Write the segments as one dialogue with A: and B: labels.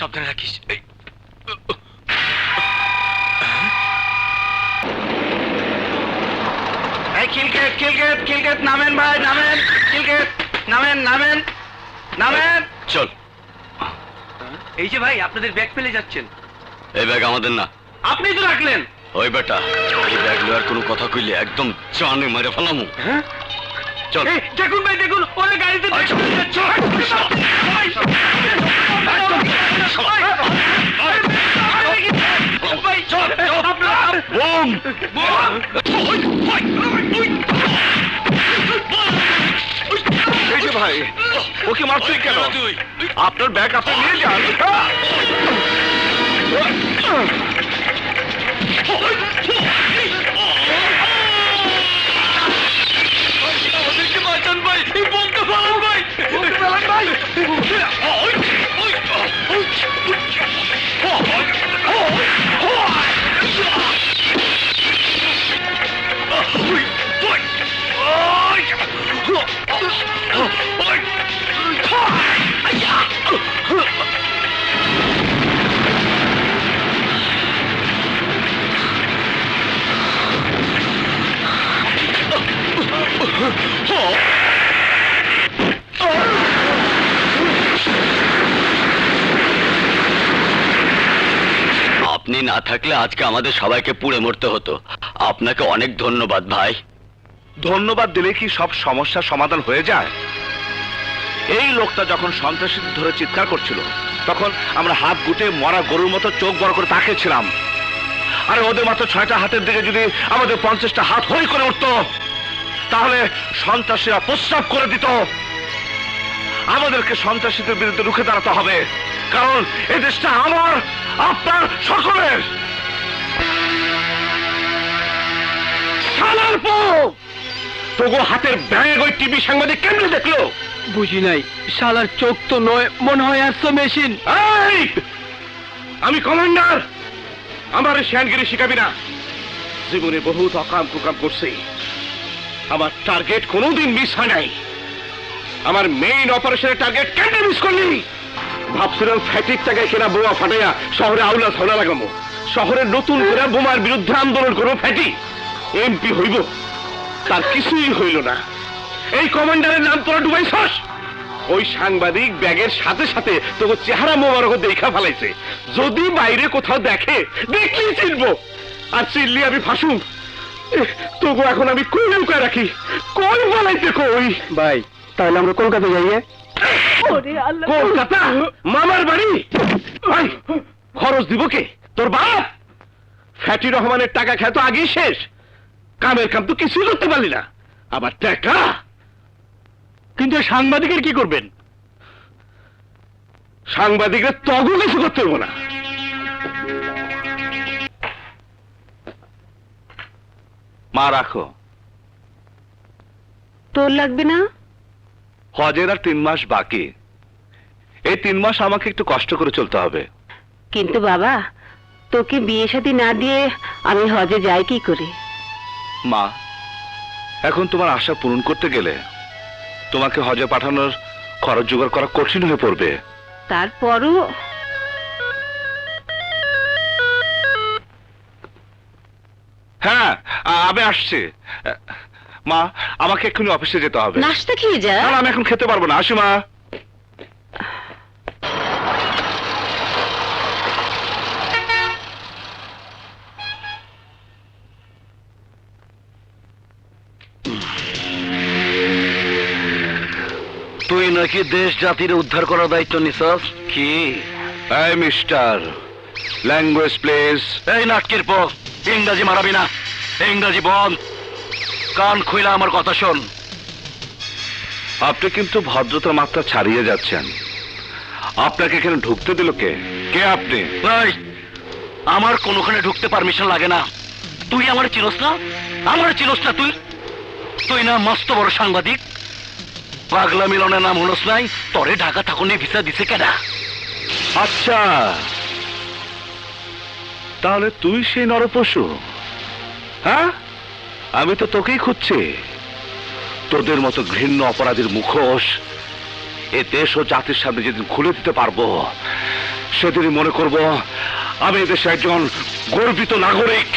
A: সাবধানে রাখিস। খিলকেট নামেন ভাই, নামেন। খিলকেট নামেন, নামেন, নামেন। চল। এই যে ভাই, আপনাদের ব্যাগ ফেলে যাচ্ছেন। এই ব্যাগ আমাদের না, আপনি তো রাখলেন। ওই বেটা, এই ব্যাগ লওয়ার কোনো কথা কইলে একদম জানে মেরে ফেলামু। হ্যাঁ চল। দেখুন ভাই, দেখুন ওরা গাড়িতে ভাই, ওকে মারছেন কেন? আপনার ব্যাগ আপনি নিয়ে যান। আমাদেরকে বাঁচান ভাই, বলতে পারেন ভাই, বলতে পারেন ভাই। আপনি না থাকলে আজকে আমাদের সবাইকে পুড়ে মরতে হতো। আপনাকে অনেক ধন্যবাদ ভাই।
B: ধন্যবাদ দিলে কি সব সমস্যার সমাধান হয়ে যায়? এই লোকটা যখন সন্ত্রাসীদের ধরে চিৎকার করছিল, তখন আমরা হাত গুটে মরা গরুর মতো চোখ বড় করে তাকিয়েছিলাম। আরে ওদের মাত্র 6টা হাতের দিকে যদি আমাদের 50টা হাত হই করে উঠতো, তাহলে সন্ত্রাসীরা প্রস্রাব করে দিত। আমাদেরকে সন্ত্রাসীদের বিরুদ্ধে রুখে দাঁড়াতে হবে, কারণ এই দেশটা আমার, আপনার, সকলের। শালার পো! তোগো হাতের ব্যাগ ওই টিভি সাংবাদিক কেমনে দেখলো?
A: বুঝি নাই, শালার চোখ তো নয়, মনে হয় আসছে মেশিন।
B: এই! আমি কমান্ডার, আমার শ্যানগিরি শিখাবি না। জীবনে বহুত অকাম কুকাম করছি, আমার টার্গেট কোনোদিন মিস হয় নাই। আমার মেইন অপারেশনের টার্গেট কেন মিস করলি? ভাবছিলাম ফ্যাটিক টাকায় কেনা বোমা ফাটাইয়া শহরে আউলা ছড়া লাগামো, শহরে নতুন করে বোমার বিরুদ্ধে আন্দোলন করবো, ফ্যাটি এমপি হইব। তার কিছুই হইল না। এই কমান্ডারের নাম তোরা ডুবাইছস। ওই সাংবাদিক ব্যাগের সাথে সাথে তোকে চেহারা মোবারক দেখা ফেলাইছে। যদি বাইরে কোথাও দেখে, দেখলেই চিনবো, আর চিনলি আমি ফাঁসুম। তোকে এখন আমি কই লুকায় রাখি, কই বলাইতে কই?
A: ভাই, তাহলে আমরা কলকাতা যাইয়ে।
B: কলকাতা? মামার বাড়ি? ভাই, খরচ দিব কে? তোর বাপ? ফ্যাটি রহমানের টাকা খেতো আগেই শেষ। কামের কাম তো কিছুই করতে পারলি না, আবার টাকা।
A: কিন্তু সাংবাদিকের কি করবেন?
B: সাংবাদিকরা তগু কিছু করতে হবো না। মা রাখো।
C: তোর লাগবে না?
B: হজের আর 3 মাস বাকি। এই 3 মাস আমাকে একটু কষ্ট করে চলতে হবে।
C: কিন্তু বাবা, তোকে বিয়ে শাদী না দিয়ে আমি হজে যাই কি করে?
B: মা, এখন তোমার আশা পূরণ করতে গেলে তোমাকে হজে পাঠানোর খরচ জোগাড় করা কঠিন হয়ে পড়বে।
C: তারপরও
B: হ্যাঁ, আমি আসছি। মা, আমাকে এক্ষুনি অফিসে যেতে হবে।
C: নাস্তা খেয়ে যা।
B: না, আমি এখন খেতে পারবো না। আসি মা।
A: তুই নাকি দেশ জাতির উদ্ধার করার দায়িত্ব নিছস? কি?
B: এই মিস্টার, ল্যাঙ্গুয়েজ প্লিজ।
A: এই নাটকের পর ইংরাজি মারাবি না, ইংরাজি বন্ধ। কান খুইলা আমার কথা শোন।
B: আপনি কিন্তু ভদ্রতার মাত্রা ছাড়িয়ে যাচ্ছেন। আপনাকে এখানে ঢুকতে দিল কে? কে আপনি?
A: ভাই, আমার কোনোখানে ঢুকতে পারমিশন লাগে না। তুই আমার চিনস না? আমার চিনস না তুই? তুই না মস্ত বড় সাংবাদিক, পাগলা মিলনের নাম হনস নাই? তরে ঢাকা থাকুনি ভিসা দিছে কেডা?
B: আচ্ছা, তাহলে তুই সেই নরপশু? হ্যাঁ, আমি তো তোকেই খুঁজছি। তোদের মতো ঘৃণ্য অপরাধীর মুখোশ এ দেশ ও জাতির সামনে যেদিন খুলে দিতে পারবো, সেদিনই মনে করব আমি এদেশে একজন গর্বিত নাগরিক।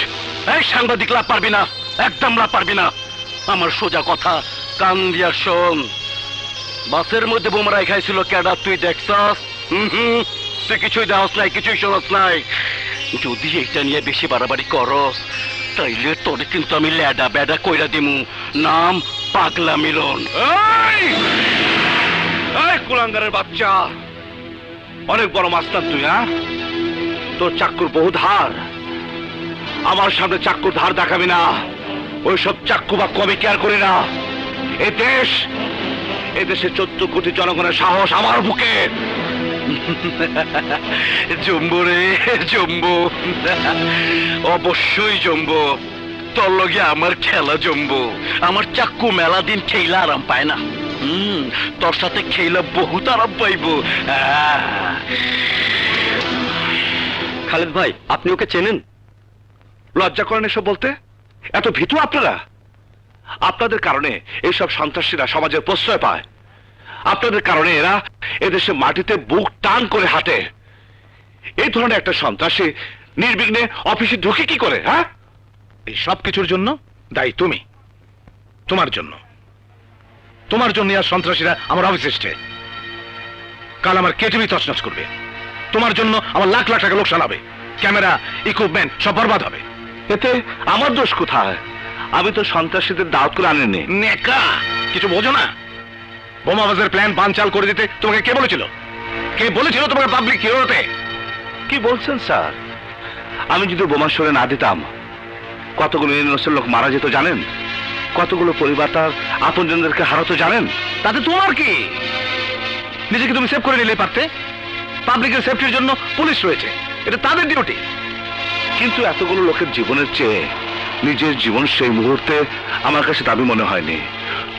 A: এই সাংবাদিক লাভ পারবি না, একদম লাভ পারবি না। আমার সোজা কথা, কান দিয়া শোন। বাসের মধ্যে বোমরা খাইছিল কেডা, তুই দেখছস? তুই কিছুই দেওয়াস নাই, কিছুই শোনস নাই। যদি এইটা নিয়ে বেশি বাড়াবাড়ি করস, তাইলে তোরে কিন্তু আমি ল্যাডা ব্যাডা কইরা দিমু। নাম পাগলা মিলন।
B: এই এই কুলাঙ্গারের বাচ্চা, অনেক বড় মাস্টার তুই, হ্যাঁ? তোর চাক্কুর বহু ধার। আমার সামনে চাক্কুর ধার দেখাবি না। ওইসব চাক্কু বা কবে কেয়ার করি না। এদেশে 14 কোটি জনগণের সাহস আমার বুকে।
A: জম্বো রে জম্বো, অবশ্যই জম্বো। তোর লগে আমার খেলা জম্বো। আমার চাক্কু মেলা দিন খেইলা আরাম পায় না। তোর সাথে খেইলা বহুত আরাম পাইব। খালেদ ভাই, আপনি ওকে চেনেন?
B: লজ্জা করেন এসব বলতে? এত ভীতু আপনারা? আপনাদের কারণে এইসব সন্ত্রাসীরা সমাজের প্রশ্রয় পায়। আপনাদের কারণে এরা এদেশে মাটিতে বুক টান করে হাঁটে। এই ধরনের একটা সন্ত্রাসী নির্বিঘ্নে অফিসে ঢুকে কি করে? হ্যাঁ,
D: এই সব কিছুর জন্য দায়ী তুমি। তোমার জন্য আর সন্ত্রাসীরা আমার অফিস এসছে। কাল আমার কেটিভি তছনছ করবে। তোমার জন্য আমার লাখ লাখ টাকা লোকসান হবে। ক্যামেরা, ইকুইপমেন্ট সব বরবাদ হবে।
B: এতে আমার দোষ কোথায়? আমি তো সন্ত্রাসীদের দাওয়াত করে আনেনি।
D: নেকা, কিছু বোঝো না? বোমাবাজের প্ল্যান বানচাল করে দিতে তোমাকে কে বলেছিল? কে বলেছিল তোমাকে পাবলিক হিরো হতে?
B: কি বলছেন স্যার? আমি যদি বোমা সরে না দিতাম, কতগুলো ইনোসেন্ট লোক মারা যেত জানেন? কতগুলো পরিবার তার আপনজনদেরকে হারাতো জানেন?
D: তাতে তোমার কি? নিজেকে তুমি সেভ করে নিলেই পারতে। পাবলিকের সেফটির জন্য পুলিশ রয়েছে, এটা তাদের ডিউটি।
B: কিন্তু এতগুলো লোকের জীবনের চেয়ে নিজের জীবন সেই মুহূর্তে আমার কাছে দাবি মনে হয়নি।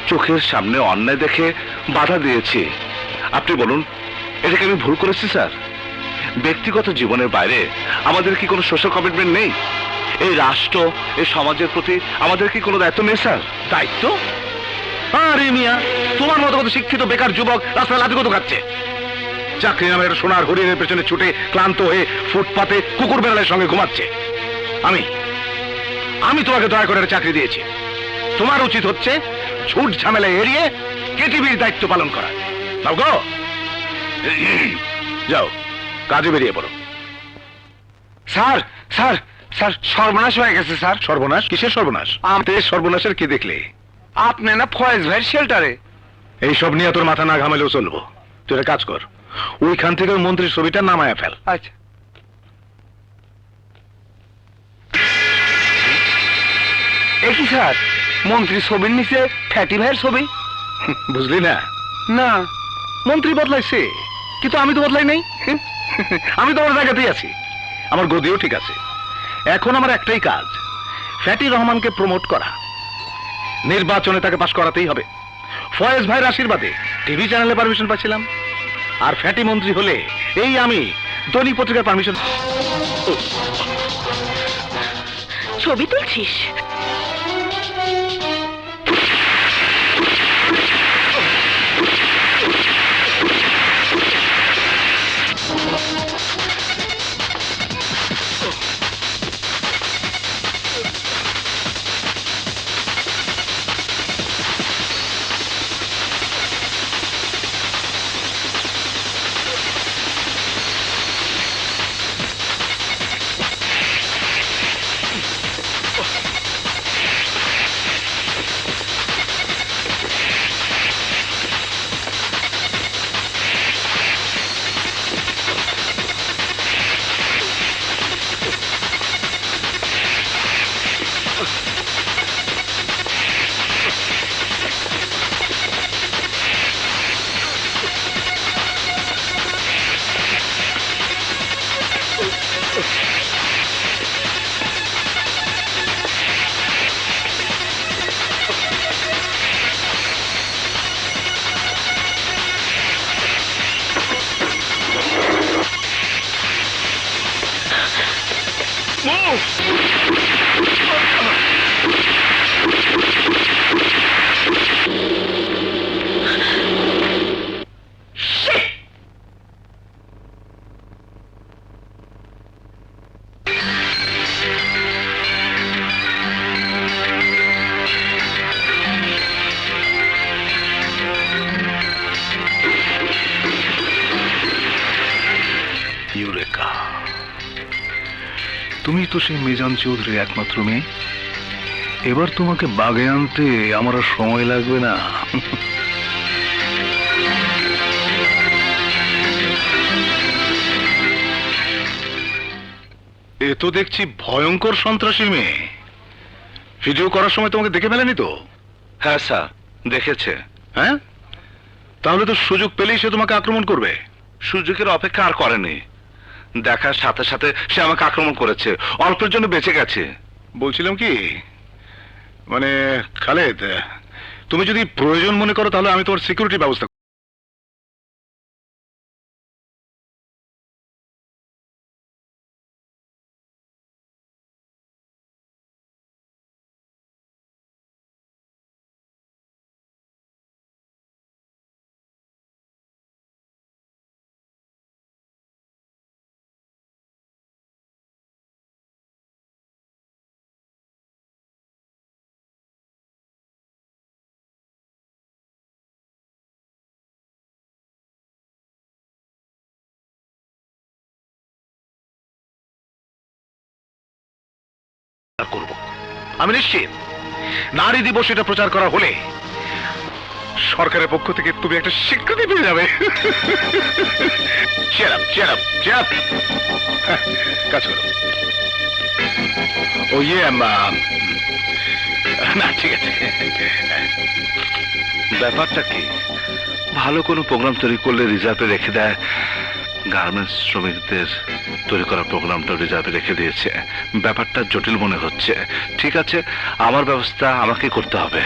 B: চোখের সামনে অন্যায় দেখে বাধা দিয়েছি। আপনি বলুন, এটাকে আমি ভুল করেছি স্যার? ব্যক্তিগত জীবনের বাইরে আমাদের কি কোনো সোশ্যাল কমিটমেন্ট নেই? এই রাষ্ট্র, এই সমাজের প্রতি আমাদের কি কোনো দায়িত্ব নেই স্যার?
D: দায়িত্ব? আরে মিয়া, তোমার মতো কত শিক্ষিত বেকার যুবক রাস্তায় লাথি কত খাচ্ছে। চাকরি নামে একটা সোনার হরিণের পেছনে ছুটে ক্লান্ত হয়ে ফুটপাতে কুকুর বেড়ালের সঙ্গে ঘুমাচ্ছে। আমি তোমাকে দয়া করে একটা চাকরি দিয়েছি। তোমার উচিত হচ্ছে ঝুট ঝামেলা এড়িয়ে কেটিভির দায়িত্ব পালন করা। যাও গো, যাও কাজে বেরিয়ে পড়ো।
B: স্যার স্যার স্যার, সর্বনাশ হয়ে গেছে স্যার।
D: সর্বনাশ? কিসের সর্বনাশ? আমাদের সর্বনাশের কি দেখলে?
B: আপনি না ফয়েজ ভাইয়ের শেল্টারে।
D: এইসব নিয়ে তোর মাথা না ঘামালেও চলবো। তুই একটা কাজ কর, ওইখান থেকে ওই মন্ত্রীর ছবিটা নামায়া ফেল।
B: আচ্ছা। এ কি স্যার, মন্ত্রী ছবির নিচে ফ্যাটি ভাইয়ের ছবি?
D: বুঝলি না?
B: না।
D: মন্ত্রী বদলাইছে, কিন্তু আমি তো বদলাই নাই। আমি তো আমার জায়গাতেই আছি, আমার গদিও ঠিক আছে। এখন আমার একটাই কাজ, ফ্যাটি রহমানকে প্রমোট করা। নির্বাচনে তাকে পাশ করাতেই হবে। ফয়েজ ভাইয়ের আশীর্বাদে টিভি চ্যানেলে পারমিশন পাচ্ছিলাম, আর ফ্যাটি মন্ত্রী হলে এই আমি দৈনিক পত্রিকার পারমিশন।
C: ছবি তুলছিস?
D: তো সেই মিজান চৌধুরীর একমাত্র মেয়ে। এবার তোমাকে বাগে আনতে আমার আর সময় লাগবে না। এ তো দেখছি ভয়ঙ্কর সন্ত্রাসী মেয়ে। ভিডিও করার সময় তোমাকে দেখে ফেলেনি তো?
B: হ্যাঁ স্যার, দেখেছে।
D: হ্যাঁ, তাহলে তো সুযোগ পেলেই সে তোমাকে আক্রমণ করবে।
B: সুযোগের অপেক্ষা আর করেনি, দেখার সাথে সাথে সে আমাকে আক্রমণ করেছে, অল্পের জন্য বেঁচে গেছে।
D: বলছিলাম কি, মানে খালেদ, তুমি যদি প্রয়োজন মনে করো তাহলে আমি তোমার সিকিউরিটি ব্যবস্থা করব। আমি নিশ্চিত নারী দিবস এটা প্রচার করা হলে সরকারের পক্ষ থেকে তুমি একটা স্বীকৃতি পেয়ে যাবে। Cheer up, cheer up, cheer up. হ্যাঁ, কাজ করো। ও ইয়ে, না ঠিক আছে।
B: ব্যাপারটা কি, ভালো কোনো প্রোগ্রাম তৈরি করলে রিজার্ভে রেখে দেয়। গার্মেন্টস শ্রমিকদের তৈরি করা প্রোগ্রামটা রিজার্ভে রেখে দিয়েছে। ব্যাপারটা জটিল মনে হচ্ছে। ঠিক আছে, আমার ব্যবস্থা আমাকে করতে হবে।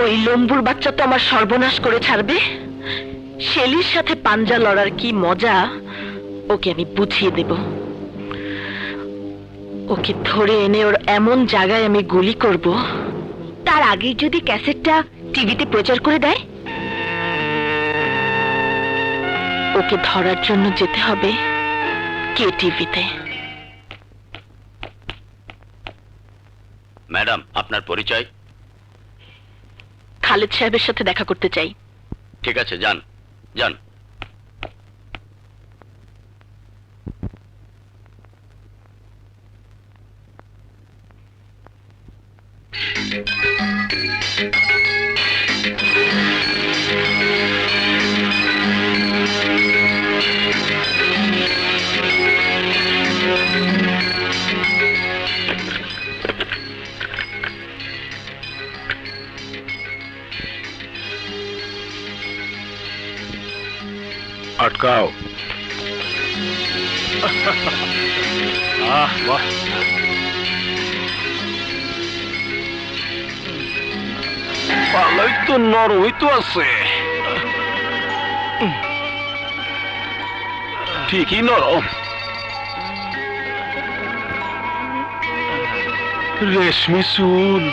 C: ওই লম্বুর বাচ্চা তো আমার সর্বনাশ করে ছাড়বে। শেলির সাথে পাঞ্জা লড়ার কি মজা ওকে আমি বুঝিয়ে দেব। ওকে ধরে এনে ওর এমন জায়গায় আমি গুলি করব, তার আগে যদি ক্যাসেটটা টিভিতে প্রচার করে দেয়। ওকে ধরার জন্য যেতে হবে কে টিভিতে।
A: ম্যাডাম, আপনার পরিচয়?
C: খালেদ সাহেবের সাথে দেখা করতে চাই।
A: ঠিক আছে, যান যান।
D: আটকাও। বাহ,
B: ভালোই তো, নরমই তো আছে, ঠিকই নরম। রেশমি চুল।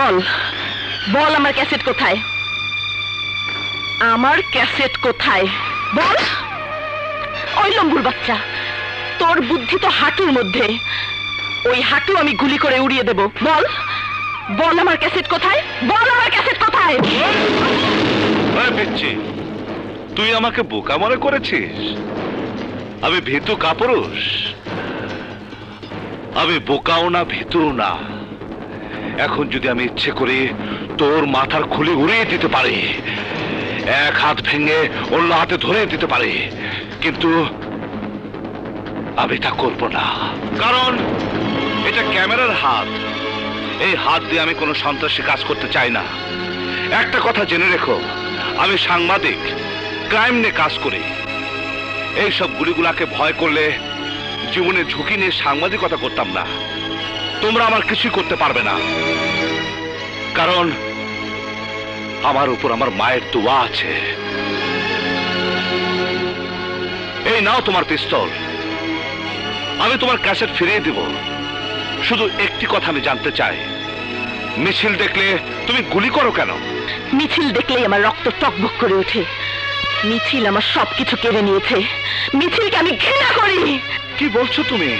C: বল বল আমার ক্যাসেট কোথায়? আমার ক্যাসেট কোথায় বল? ওই লম্বুর বাচ্চা, তোর বুদ্ধি তো হাঁটুর মধ্যে, ওই হাঁটু আমি গুলি করে উড়িয়ে দেব। বল বল আমার ক্যাসেট কোথায়? বল আমার ক্যাসেট কোথায়?
D: পিচ্ছি, তুই আমাকে বোকা মনে করেছিস? আমি ভীতু কাপুরুষ? আমি বোকাও না, ভীতু না। এখন যদি আমি ইচ্ছে করি তোর মাথার খুলি উড়িয়ে দিতে পারি, এক হাত ভেঙে অন্য হাতে ধরে দিতে পারি, কিন্তু আমি তা করব না। কারণ এটা ক্যামেরার হাত। এই হাত দিয়ে আমি কোনো সন্ত্রাসী কাজ করতে চাই না। একটা কথা জেনে রেখো, আমি সাংবাদিক, ক্রাইম নিয়ে কাজ করি। এইসব গুলিগুলাকে ভয় করলে জীবনের ঝুঁকি নিয়ে সাংবাদিকতা করতাম না। তোমরা আমার কিছুই করতে পারবে না, কারণ আমার উপর আমার মায়ের দোয়া আছে। এই নাও তোমার পিস্তল, আমি তোমার ক্যাসেট ফিরিয়ে দিব। শুধু একটি কথা আমি জানতে চাই, মিছিল দেখলে তুমি গুলি করো কেন?
C: মিছিল দেখলেই আমার রক্ত টকবক করে ওঠে। মিছিল আমার সবকিছু কেড়ে নিয়েছে। মিছিলকে আমি ঘৃণা করি।
D: কি বলছো তুমি?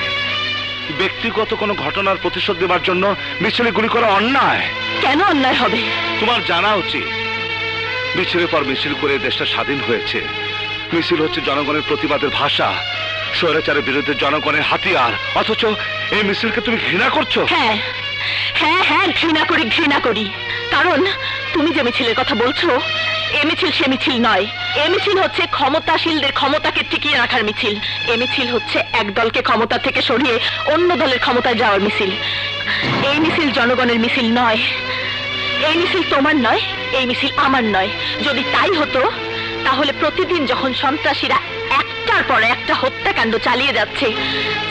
D: ব্যক্তিগত কোনো ঘটনার প্রতিশোধ দেবার জন্য মিছিলে গুলি করা অন্যায়।
C: কেন অন্যায় হবে?
D: তোমার জানা উচিত, মিছিলের পর মিছিল করে দেশটা স্বাধীন হয়েছে। মিছিল হচ্ছে জনগণের প্রতিবাদের ভাষা, স্বৈরাচারের বিরুদ্ধে জনগণের হাতিয়ার। অথচ এই মিছিলকে তুমি ঘৃণা করছো।
C: হ্যাঁ হ্যাঁ হ্যাঁ, ঘৃণা করি, ঘৃণা করি। কারণ তুমি যে মিছিলের কথা বলছো, এ মিছিল সে মিছিল নয়। এ মিছিল হচ্ছে ক্ষমতাশীলদের ক্ষমতাকে টিকিয়ে রাখার মিছিল। এ মিছিল হচ্ছে এক দলকে ক্ষমতা থেকে সরিয়ে অন্য দলের ক্ষমতায় যাওয়ার মিছিল। এই মিছিল জনগণের মিছিল নয়। এই মিছিল তোমার নয়, এই মিছিল আমার নয়। যদি তাই হতো, তাহলে প্রতিদিন যখন সন্ত্রাসীরা একটার পর একটা হত্যাকাণ্ড চালিয়ে যাচ্ছে,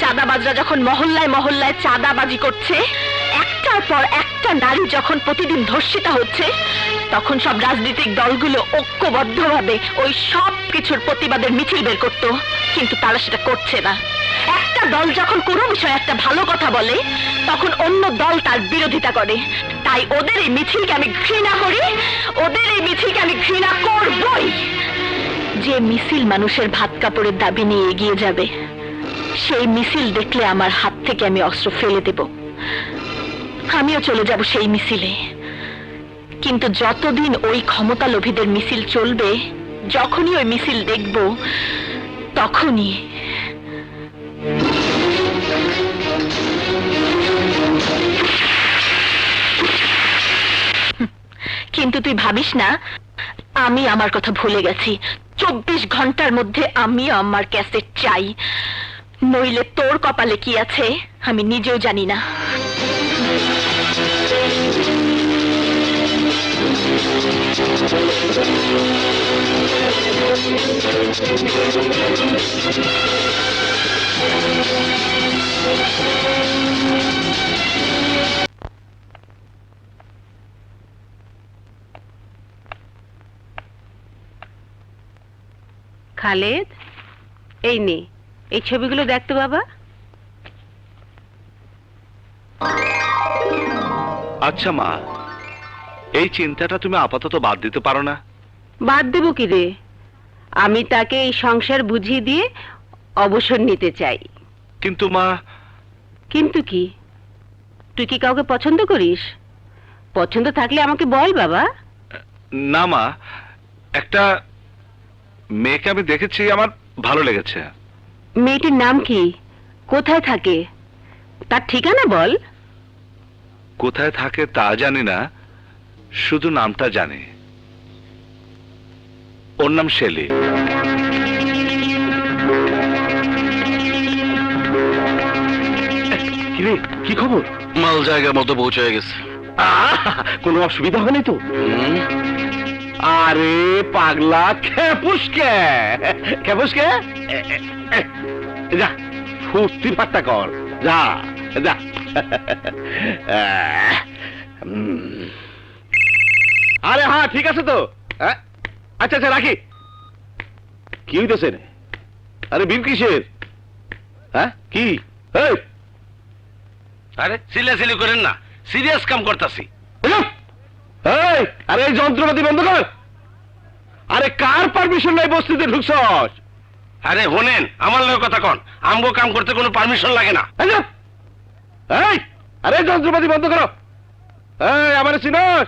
C: চাঁদাবাজরা যখন মহল্লায় মহল্লায় চাঁদাবাজি করছে, একটার পর একটা নারী যখন প্রতিদিন ধর্ষিতা হচ্ছে, তখন সব রাজনৈতিক দলগুলো ঐক্যবদ্ধভাবে ওই সব কিছুর প্রতিবাদের মিছিল বের করত। কিন্তু তারা সেটা করছে না। একটা দল যখন কোনো বিষয়ে একটা ভালো কথা বলে, তখন অন্য দল তার বিরোধিতা করে। তাই ওদের এই মিছিলকে আমি ঘৃণা করি, ওদের এই মিছিলকে আমি ঘৃণা করবই। যে মিছিল মানুষের ভাত কাপড়ের দাবি নিয়ে এগিয়ে যাবে, সেই মিছিল দেখলে আমার হাত থেকে আমি অস্ত্র ফেলে দেব। আমিও চলে যাব সেই মিছিলে। কিন্তু যতদিন ওই ক্ষমতা লোভীদের মিছিল চলবে, যখনই ওই মিছিল দেখব, তখনই কিন্তু তুই ভাবিস না আমি আমার কথা ভুলে গেছি। 24 ঘন্টার মধ্যে আমি আমার ক্যাসেট চাই, নইলে তোর কপালে কি আছে আমি নিজেও জানি না।
E: খালেদ, এই নে, এই ছবিগুলো দেখতো বাবা।
D: আচ্ছা মা, এই চিন্তাটা তুমি আপাতত বাদ দিতে পারো না?
E: বাদ দেবো কি রে? আমি তাকে এই সংসার বুঝিয়ে দিয়ে অবসর নিতে চাই।
D: কিন্তু মা।
E: কিন্তু কি? তুই কি কাউকে পছন্দ করিস? পছন্দ থাকলে আমাকে বল বাবা।
D: না মা, একটা মেয়েকে আমি দেখেছি, আমার ভালো লেগেছে।
E: মেয়েটির নাম কি? কোথায় থাকে? তার ঠিকানা বল।
D: কোথায় থাকে তা জানি না, শুধু নামটা জানি। ওর নাম শেলি। কি খবর?
A: মাল জায়গার মতো পৌঁছে গেছে।
B: কোনো অসুবিধা হয়নি তো? আরে পাগলা, খেপুসকে খেপুসকে যা ফুর্তি ফাট্টা কর, যা যা। আরে হ্যাঁ, ঠিক আছে তো। আচ্ছা আচ্ছা, রাখি। কি হইতেছে? আরে বিল কিসের? হ্যাঁ কি?
A: আরে সিলিয়াসলি করেন না, সিরিয়াস কাম করতাছি।
B: এই আরে এই যন্ত্রপাতি বন্ধ কর। আরে কার পারমিশন নাই বস্তিতে ঢুকছস?
A: আরে হোনেন আমার লোক কথা কন, আমগো কাম করতে কোনো পারমিশন লাগে না।
B: এই চুপ! এই আরে যন্ত্রপাতি বন্ধ করো। এই আমার চিনস?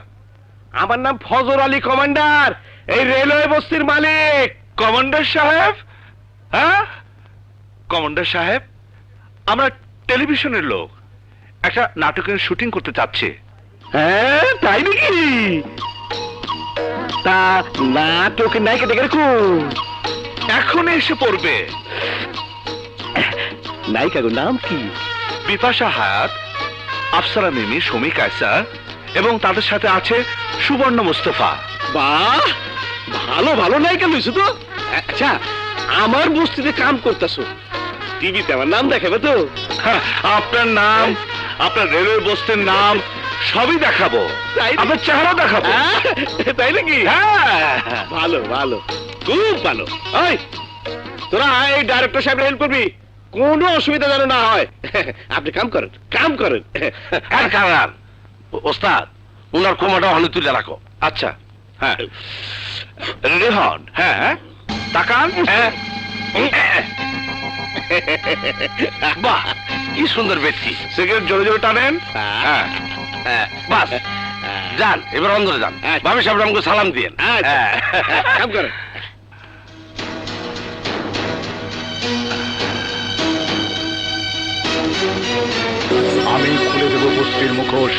B: আমার নাম ফজর আলী কমান্ডার, এই রেলওয়ে বস্তির মালিক।
A: কমান্ডার সাহেব? হ্যাঁ কমান্ডার সাহেব, আমরা টেলিভিশনের লোক, একটা নাটকের শুটিং করতে চাচ্ছি।
B: হ্যাঁ তাই নাকি? তা নাটকের নায়িকা দেখে রাখুন।
A: এখন এসে পড়বে।
B: নায়িকার নাম কি?
A: বিপাশা হায়াত, আফসারা মিমি, শমী কায়সার এবং তাদের সাথে আছে সুবর্ণ মুস্তফা।
B: বাহ, ভালো ভালো নায়িকা লইছো তো। আচ্ছা, আমার বস্তিতে কাম করতেছো, টিভিতে আমার নাম দেখাবে তো?
A: হ্যাঁ, আপনার নাম, আপনার রেলওয়ে বস্তির নাম সবই দেখাবো, আপনার চেহারা দেখাবো।
B: তাই নাকি?
A: হ্যাঁ
B: ভালো ভালো, খুব ভালো। ওই তোরা এই ডাইরেক্টর সাহেব হেল্প করবি, কোনো অসুবিধা যেন না হয়। আপনি কাম করেন, কাম করেন।
A: কারণ ওস্তাদ ওনার কোমাটা হলে তুলে রাখো। আচ্ছা হ্যাঁ, রেডি হন। হ্যাঁ তাকান। হ্যাঁ বাহ, কি সুন্দর ব্যক্তি। সিগারেট জোরে জোরে টানেন। হ্যাঁ হ্যাঁ, বাস যান, এবার অন্দরে যান। ভাবি সাহেব আমাকে সালাম দিয়েন।
B: কাম করেন।
D: আমি খুলে দেব বস্তির মুখোশ।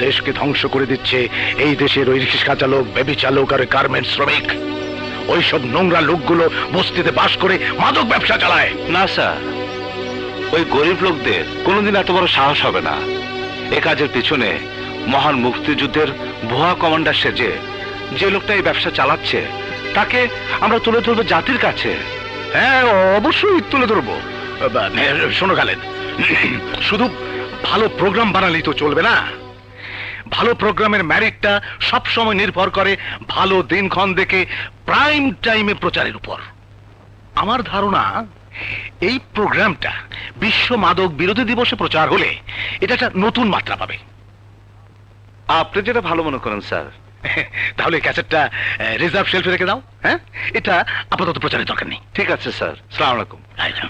D: দেশকে ধ্বংস করে দিচ্ছে এই দেশের ওই রিক্সা চালক, বেবি চালক আর গার্মেন্ট শ্রমিক। ওইসব নোংরা লোকগুলো বস্তিতে বাস করে মাদক ব্যবসা চালায়।
A: না স্যার, ওই গরিব লোকদের কোনোদিন এত বড় সাহস হবে না। এ কাজের পিছনে মহান মুক্তিযুদ্ধের ভুয়া কমান্ডার সেজে যে লোকটা এই ব্যবসা চালাচ্ছে, তাকে আমরা তুলে ধরবো জাতির কাছে।
D: হ্যাঁ অবশ্যই তুলে ধরবো। শোনো খালেদ, শুধু ভালো প্রোগ্রাম বানালেই তো চলবে না। ভালো প্রোগ্রামের ম্যারিটটা সবসময় নির্ভর করে ভালো দিনক্ষণ দেখে প্রাইম টাইমে প্রচারের উপর। আমার ধারণা এই প্রোগ্রামটা বিশ্ব মাদক বিরোধী দিবসে প্রচার হলে এটা একটা নতুন মাত্রা পাবে।
A: আপনি যেটা ভালো মনে করেন স্যার।
D: তাহলে ক্যাসেটটা রিজার্ভ শেলফে রেখে দাও। হ্যাঁ, এটা আপাতত প্রচারের দরকার নেই।
A: ঠিক আছে স্যার, আসসালামু আলাইকুম।
D: আচ্ছা।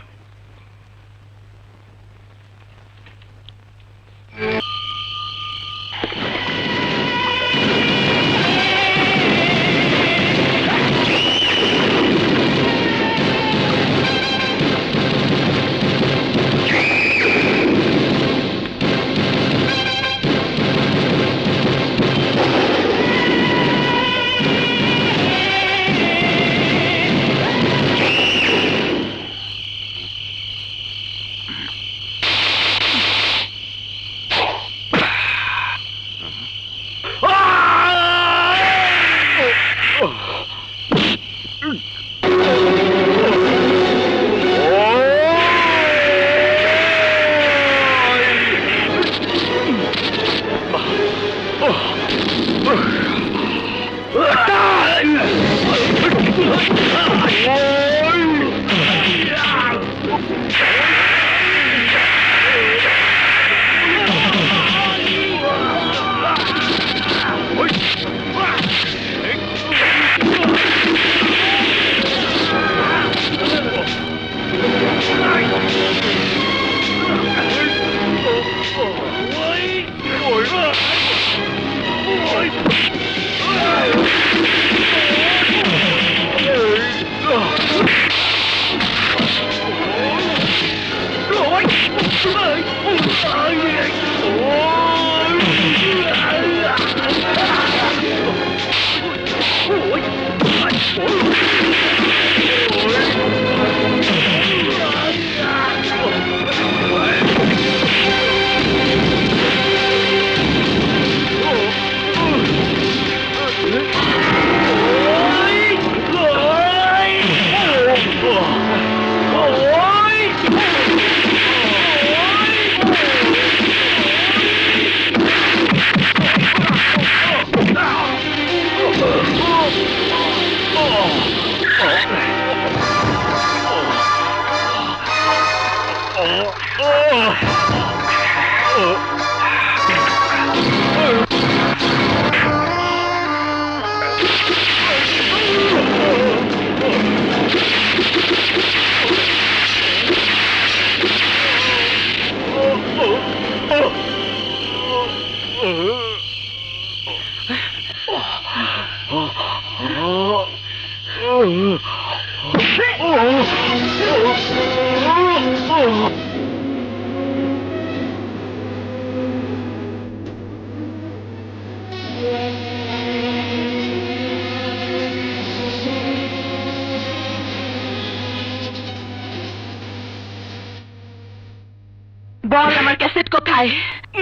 C: কোথায়?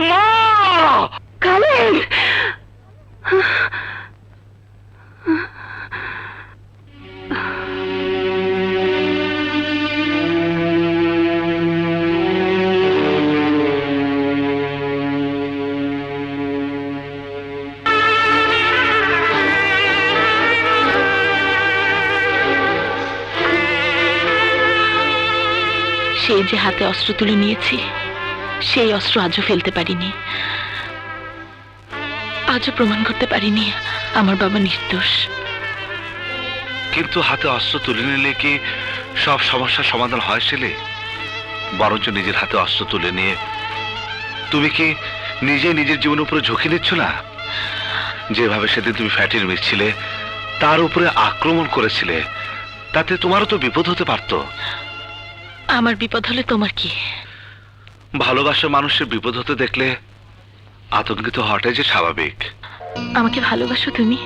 B: মা!
C: খালেদ! সেই যে হাতে অস্ত্র তুলে নিয়েছি, সেই অস্ত্র আজও ফেলতে পারিনি, আজও প্রমাণ করতে পারিনি আমার বাবা নির্দোষ।
D: কিন্তু হাতে অস্ত্র তুলে নিলে কি সব সমস্যার সমাধান হয় ছেলে? বরঞ্চ নিজের হাতে অস্ত্র তুলে নিয়ে তুমি কি নিজে নিজের জীবনের উপরে ঝুঁকি নিচ্ছ না? যেভাবে সেদিন তুমি ফ্যাটির মিশছিলে, তার উপরে আক্রমণ করেছিলে, তাতে তোমারও তো বিপদ হতে পারত।
C: আমার বিপদ হলে তোমার কি?
D: ভালোবাসার মানুষের বিপদ হতে দেখলে আতঙ্কিত হওয়াটাই যে স্বাভাবিক।
C: আমাকে ভালোবাসো তুমি?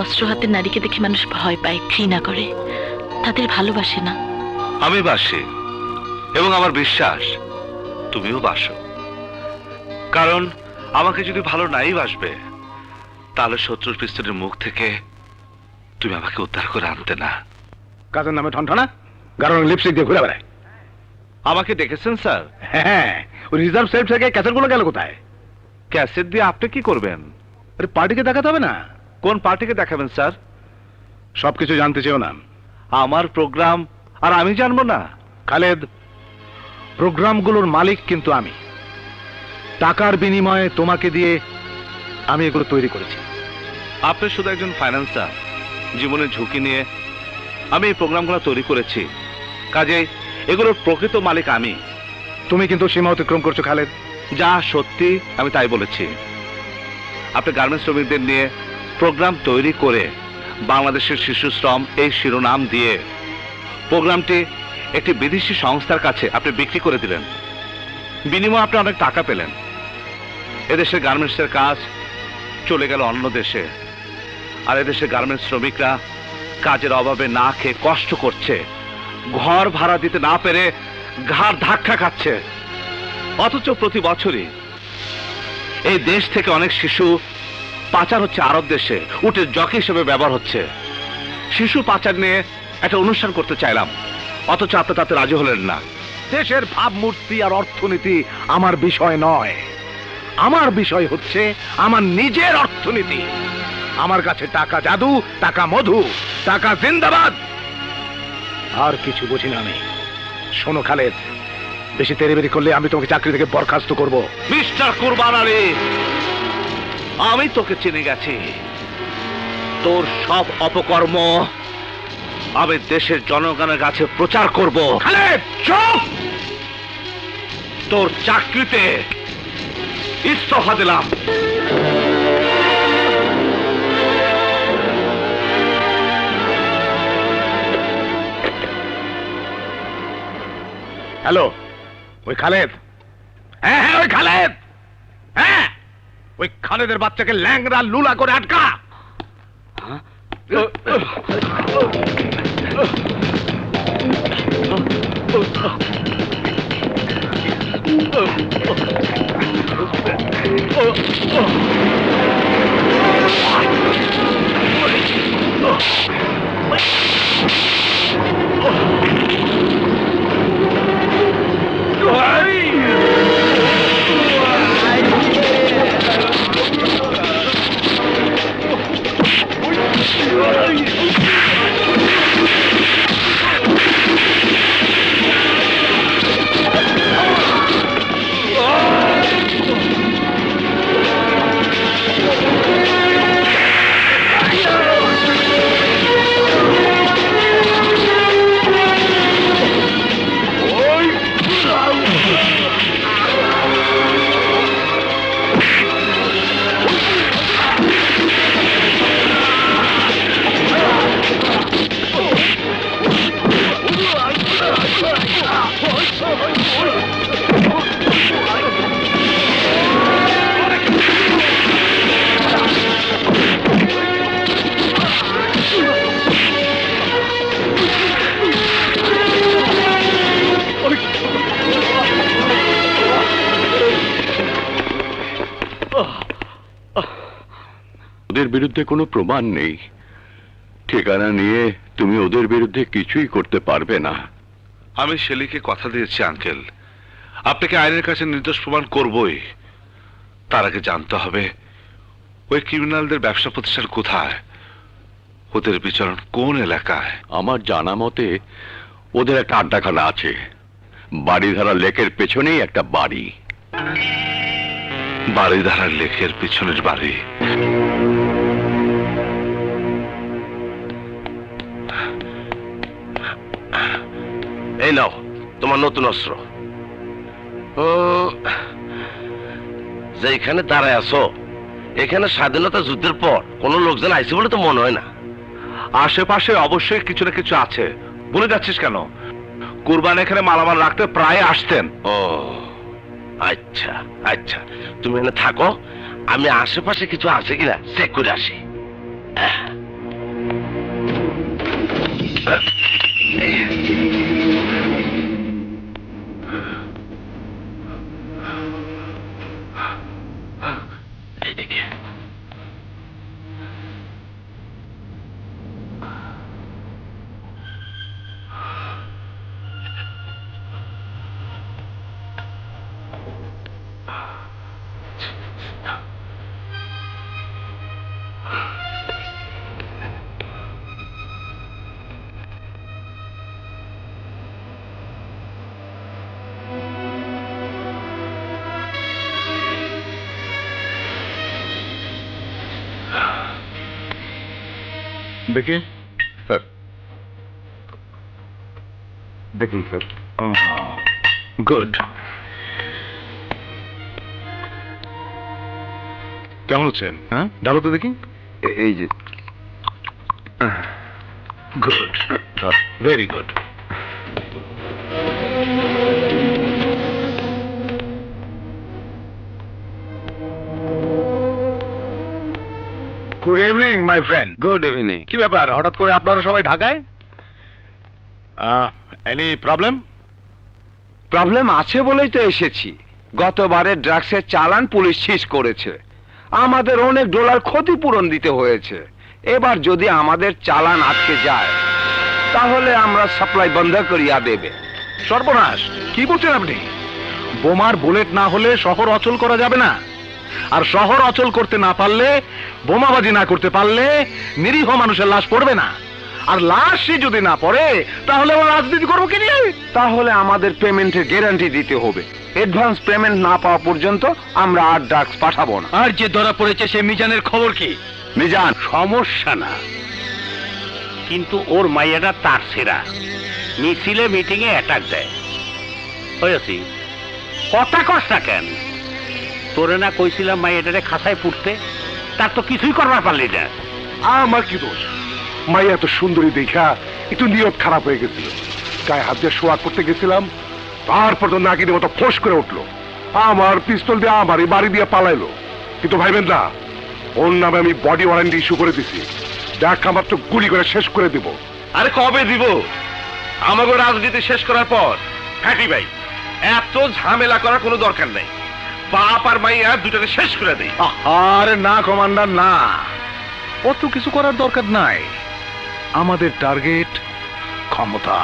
C: অস্ত্র হাতে নারীকে দেখে মানুষ ভয় পায়, ঘৃণা করে, তাদের ভালোবাসে না।
D: আমি বাসি, এবং আমার বিশ্বাস তুমিও বাসো। কারণ আমাকে যদি ভালো নাই বাসবে, তাহলে শত্রুর পিস্তলের মুখ থেকে তুমি আমাকে উদ্ধার করে আনতে না।
B: কাজের নামে ঠনঠনা, গাঢ় লিপস্টিক দিয়ে ঘুরে বেড়ায়।
D: আমাকে ডেকেছেন স্যার?
B: হ্যাঁ, ওই রিজার্ভ সেলফ থেকে ক্যাসেটগুলো গেল কোথায়?
D: ক্যাসেট দিয়ে আপনি কি করবেন?
B: আরে পার্টিকে দেখাতে হবে না?
D: কোন পার্টিকে দেখাবেন স্যার?
B: সবকিছু জানতে চেও না।
D: আমার প্রোগ্রাম আর আমি জানবো না?
B: খালেদ, প্রোগ্রামগুলোর মালিক কিন্তু আমি। টাকার বিনিময়ে তোমাকে দিয়ে আমি এগুলো তৈরি করেছি।
D: আপনি শুধু একজন ফাইন্যান্সার, জীবনের ঝুঁকি নিয়ে আমি এই প্রোগ্রামগুলো তৈরি করেছি, কাজেই এগুলোর প্রকৃত মালিক আমি।
B: তুমি কিন্তু সীমা অতিক্রম করছো খালেদ।
D: যা সত্যি আমি তাই বলেছি। আপনি গার্মেন্টস শ্রমিকদের নিয়ে প্রোগ্রাম তৈরি করে বাংলাদেশের শিশু শ্রম এই শিরোনাম দিয়ে প্রোগ্রামটি একটি বিদেশি সংস্থার কাছে আপনি বিক্রি করে দিলেন। বিনিময়ে আপনি অনেক টাকা পেলেন। এদেশের গার্মেন্টসের কাজ চলে গেল অন্য দেশে, আর এদেশের গার্মেন্টস শ্রমিকরা কাজের অভাবে না খেয়ে কষ্ট করছে, ঘর ভাড়া দিতে না পেরে ঘাড় ধাক্কা খাচ্ছে। অথচ প্রতি বছরই এই দেশ থেকে অনেক শিশু পাচার হচ্ছে আরব দেশে, উটের জকি হিসেবে ব্যবহার হচ্ছে। শিশু পাচার নিয়ে একটা অনুষ্ঠান করতে চাইলাম, অথচ আপনি তাতে রাজি হলেন না।
B: দেশের ভাবমূর্তি আর অর্থনীতি আমার বিষয় নয়। আমার বিষয় হচ্ছে আমার নিজের অর্থনীতি। আমার কাছে টাকা জাদু, টাকা মধু, টাকা জিন্দাবাদ, আর কিছু বুঝি না আমি। শোনো খালেদ, বেশি তেড়েবেড়ি করলে আমি তোমাকে চাকরি থেকে বরখাস্ত করব।
D: মিস্টার কুরবান আলী, আমি তোকে চিনে গেছি। তোর সব অপকর্ম আমি দেশের জনগণের কাছে প্রচার করব।
B: খালেদ চুপ!
D: তোর চাকরিতে ইস্তফা দিলাম।
B: হ্যালো, ওই খালেদ? হ্যাঁ হ্যাঁ, ওই খালেদ। হ্যাঁ, ওই খালেদের বাচ্চাকে ল্যাংড়া লুলা করে আটকা।
F: ওদের বিরুদ্ধে কোনো প্রমাণ নেই। ঠিকানা নিয়ে তুমি ওদের বিরুদ্ধে কিছুই করতে পারবে না।
B: আমি শেলিকে কথা দিয়েছি আঙ্কেল, আপনাকে আইনের কাছে নির্দোষ প্রমাণ করবই। তার আগে জানতে হবে ওই ক্রিমিনালদের ব্যবসা প্রতিষ্ঠান কোথায়, ওদের বিচরণ কোন এলাকায়।
F: আমার জানা মতে ওদের একটা আড্ডাখানা আছে, বাড়িধারা লেকের পেছনেই একটা বাড়ি।
B: বাড়িধারার লেকের পিছনের বাড়ি।
A: এই নাও তোমার নতুন অস্ত্র। ও যেখানে দাঁড়ায় আছো এখানে স্বাধীনতা যুদ্ধের পর কোনো লোকজন আইছে বলে তো মনে হয় না।
B: আশেপাশে অবশ্যই কিছু না কিছু আছে। ভুলে যাচ্ছিস কেন? কুরবান এখানে মালামাল রাখতে প্রায় আসতেন।
A: ও আচ্ছা আচ্ছা, তুমি এখানে থাকো, আমি আশেপাশে কিছু আছে কিনা চেক করে আসি। এইদিকে
D: দেখি
F: স্যার,
D: দেখুন স্যার। গুড। কেমন হচ্ছেন? হ্যাঁ, ডালো তো দেখি।
F: এই যে
D: good, very good. Good evening my friend.
F: Good evening.
D: কি ব্যাপার, হঠাৎ করে আপনারা সবাই ঢাকায়? Any problem?
G: প্রবলেম আছে বলেই তো এসেছি। গতবারে ড্রাগসের চালান পুলিশ সিজ করেছে, আমাদের অনেক ডলার ক্ষতিপূরণ দিতে হয়েছে। এবার যদি আমাদের চালান আটকে যায় তাহলে আমরা সাপ্লাই বন্ধ করিয়া দেবে।
D: সর্বনাশ, কি বলছেন আপনি? বোমার বুলেট না হলে শহর অচল করা যাবে না, আর শহর অচল করতে না পারলে, বোমাবাজি না করতে পারলে নিরীহ মানুষের লাশ পড়বে না, আর লাশই যদি না পড়ে তাহলে আমরা রাজনীতি করবো কি নিয়ে?
G: তাহলে আমাদের পেমেন্টের গ্যারান্টি দিতে হবে। অ্যাডভান্স পেমেন্ট না পাওয়া পর্যন্ত আমরা আর ড্রাগস পাঠাবো না।
A: আর যে ধরা পড়েছে সে মিজানের খবর কি?
G: মিজান
D: সমস্যা না, কিন্তু ওর মাইয়াটা তার সেরা মিছিলে মিটিং এ অ্যাটাক দেয়। হয়েছি কথা কষ্টা কেন? তোরে না কইছিলাম মাইয়াটারে খাসায় পুড়তে, তার তো কিছুই করবার পারলি না।
B: আমার কি দোষ? মাই এত সুন্দরী দেখা একটু নিয়ত খারাপ হয়ে গেছিল। গায়ে হাত দিয়ে শোয়া করতে গেছিলাম, তারপর তো নাকির মতো ফোঁস করে উঠলো। আমার পিস্তল দিয়ে আমারই বাড়ি দিয়ে পালাইলো। কিন্তু ভাইবেন না, ওর নামে আমি বডি ওয়ারেন্টি ইস্যু করে দিছি। দেখা মাত্র গুলি করে শেষ করে দিব।
A: আরে কবে দিব? আমাকে রাজনীতি শেষ করার পর।
B: হ্যাঁ ভাই, এত ঝামেলা করার কোনো দরকার নাই। বাপ আর মাইয়া দুটাকে শেষ করে দেই।
D: আরে না কমান্ডার, না, অত কিছু করার দরকার নাই। আমাদের টার্গেট ক্ষমতা,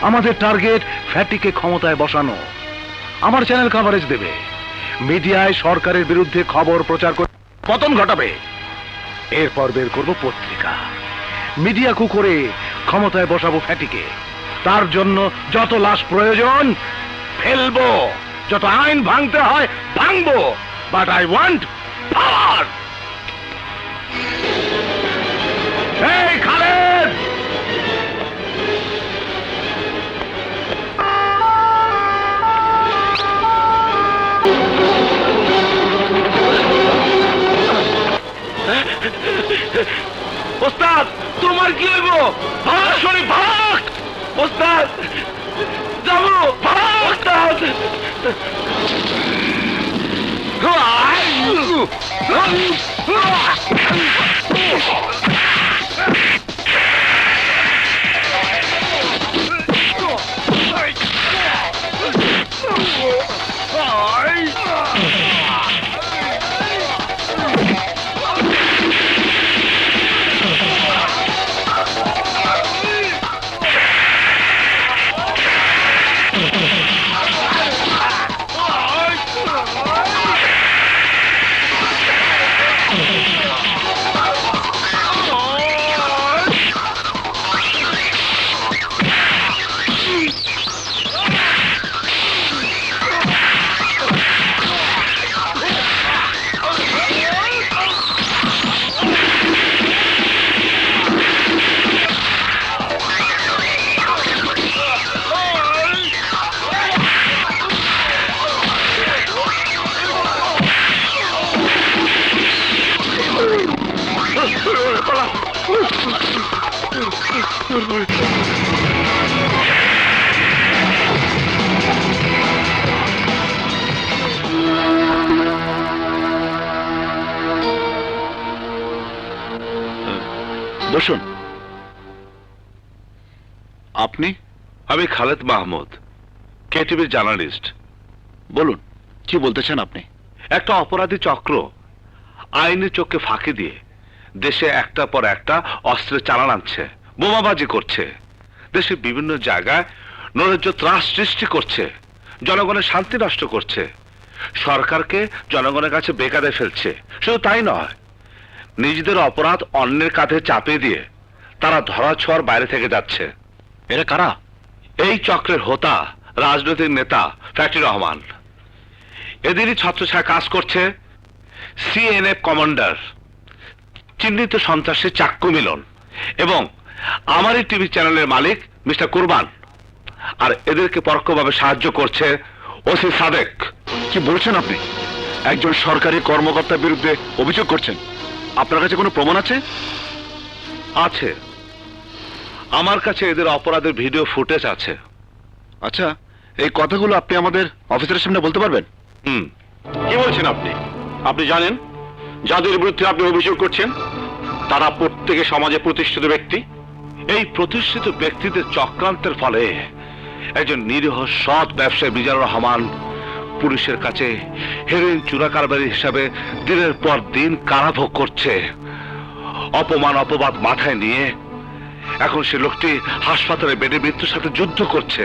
D: আমাদের টার্গেট ফ্যাটিকে ক্ষমতায় বসানো। আমার চ্যানেল কভারেজ দেবে, মিডিয়ায় সরকারের বিরুদ্ধে খবর প্রচার করে পতন ঘটাবে। এরপর বের করব পত্রিকা, মিডিয়া কু করে ক্ষমতায় বসাবো ফ্যাটিকে। তার জন্য যত লাশ প্রয়োজন ফেলবো, যত আইন ভাঙতে হয় ভাঙবো, বাট আই ওয়ান্ট পাওয়ার। এই খালেদ,
A: ওস্তাদ তোমার কি হইব? ভাগ শরীফ ভাগ! ওস্তাদ যাবো, ভাগ ওস্তাদ!
D: বসুন। আপনি?
B: আমি খালেদ মাহমুদ, কেটিভির জার্নালিস্ট।
D: বলুন, কি বলতে চান আপনি?
B: একটা অপরাধী চক্র আইনের চোখে ফাঁকি দিয়ে দেশে একটা পর একটা অস্ত্রের চালান আনছে, বোমাবাজি করছে, দেশের বিভিন্ন জায়গায় নৈরাজ্য ত্রাস সৃষ্টি করছে, জনগণের শান্তি নষ্ট করছে, সরকারকে জনগণের কাছে বেকারে ফেলছে। শুধু তাই নয়, নিজেদের অপরাধ অন্যের কাঁধে চাপিয়ে দিয়ে তারা ধরাছোঁয়ার বাইরে থেকে যাচ্ছে।
D: এরা কারা?
B: এই চক্রের হোতা রাজনৈতিক নেতা ফ্যাটি রহমান। এদেরই ছত্রছায়া কাজ করছে সিএনএফ কমান্ডার, চিহ্নিত সন্ত্রাসী চাক্কু মিলন এবং আমারই টিভি চ্যানেলের মালিক মিস্টার কুরবান। আর এদেরকে পরোক্ষভাবে সাহায্য করছে ওসি সাদেক।
D: কি বলছেন আপনি? একজন সরকারি কর্মকর্তার বিরুদ্ধে অভিযোগ করছেন? আপনার কাছে কোনো প্রমাণ আছে?
B: আছে, আমার কাছে এদের অপরাধের ভিডিও ফুটেজ আছে।
D: আচ্ছা, এই কথাগুলো আপনি আমাদের অফিসারের সামনে বলতে পারবেন?
F: কি বলছেন আপনি? আপনি জানেন যাদের বিরুদ্ধে আপনি অভিযোগ করছেন তারা প্রত্যেকে সমাজে প্রতিষ্ঠিত ব্যক্তি।
B: এই প্রতিষ্ঠিত ব্যক্তিদের চক্রান্তের ফলে একজন নিরীহ সৎ ব্যবসায়ী মিজানুর রহমান পুলিশের কাছে হেরোইন চোরাকারবারি হিসাবে দিনের পর দিন কারাভোগ করছে। অপমান অপবাদ মাথায় নিয়ে এখন সে লোকটি হাসপাতালে বেডে মৃত্যুর সাথে যুদ্ধ করছে।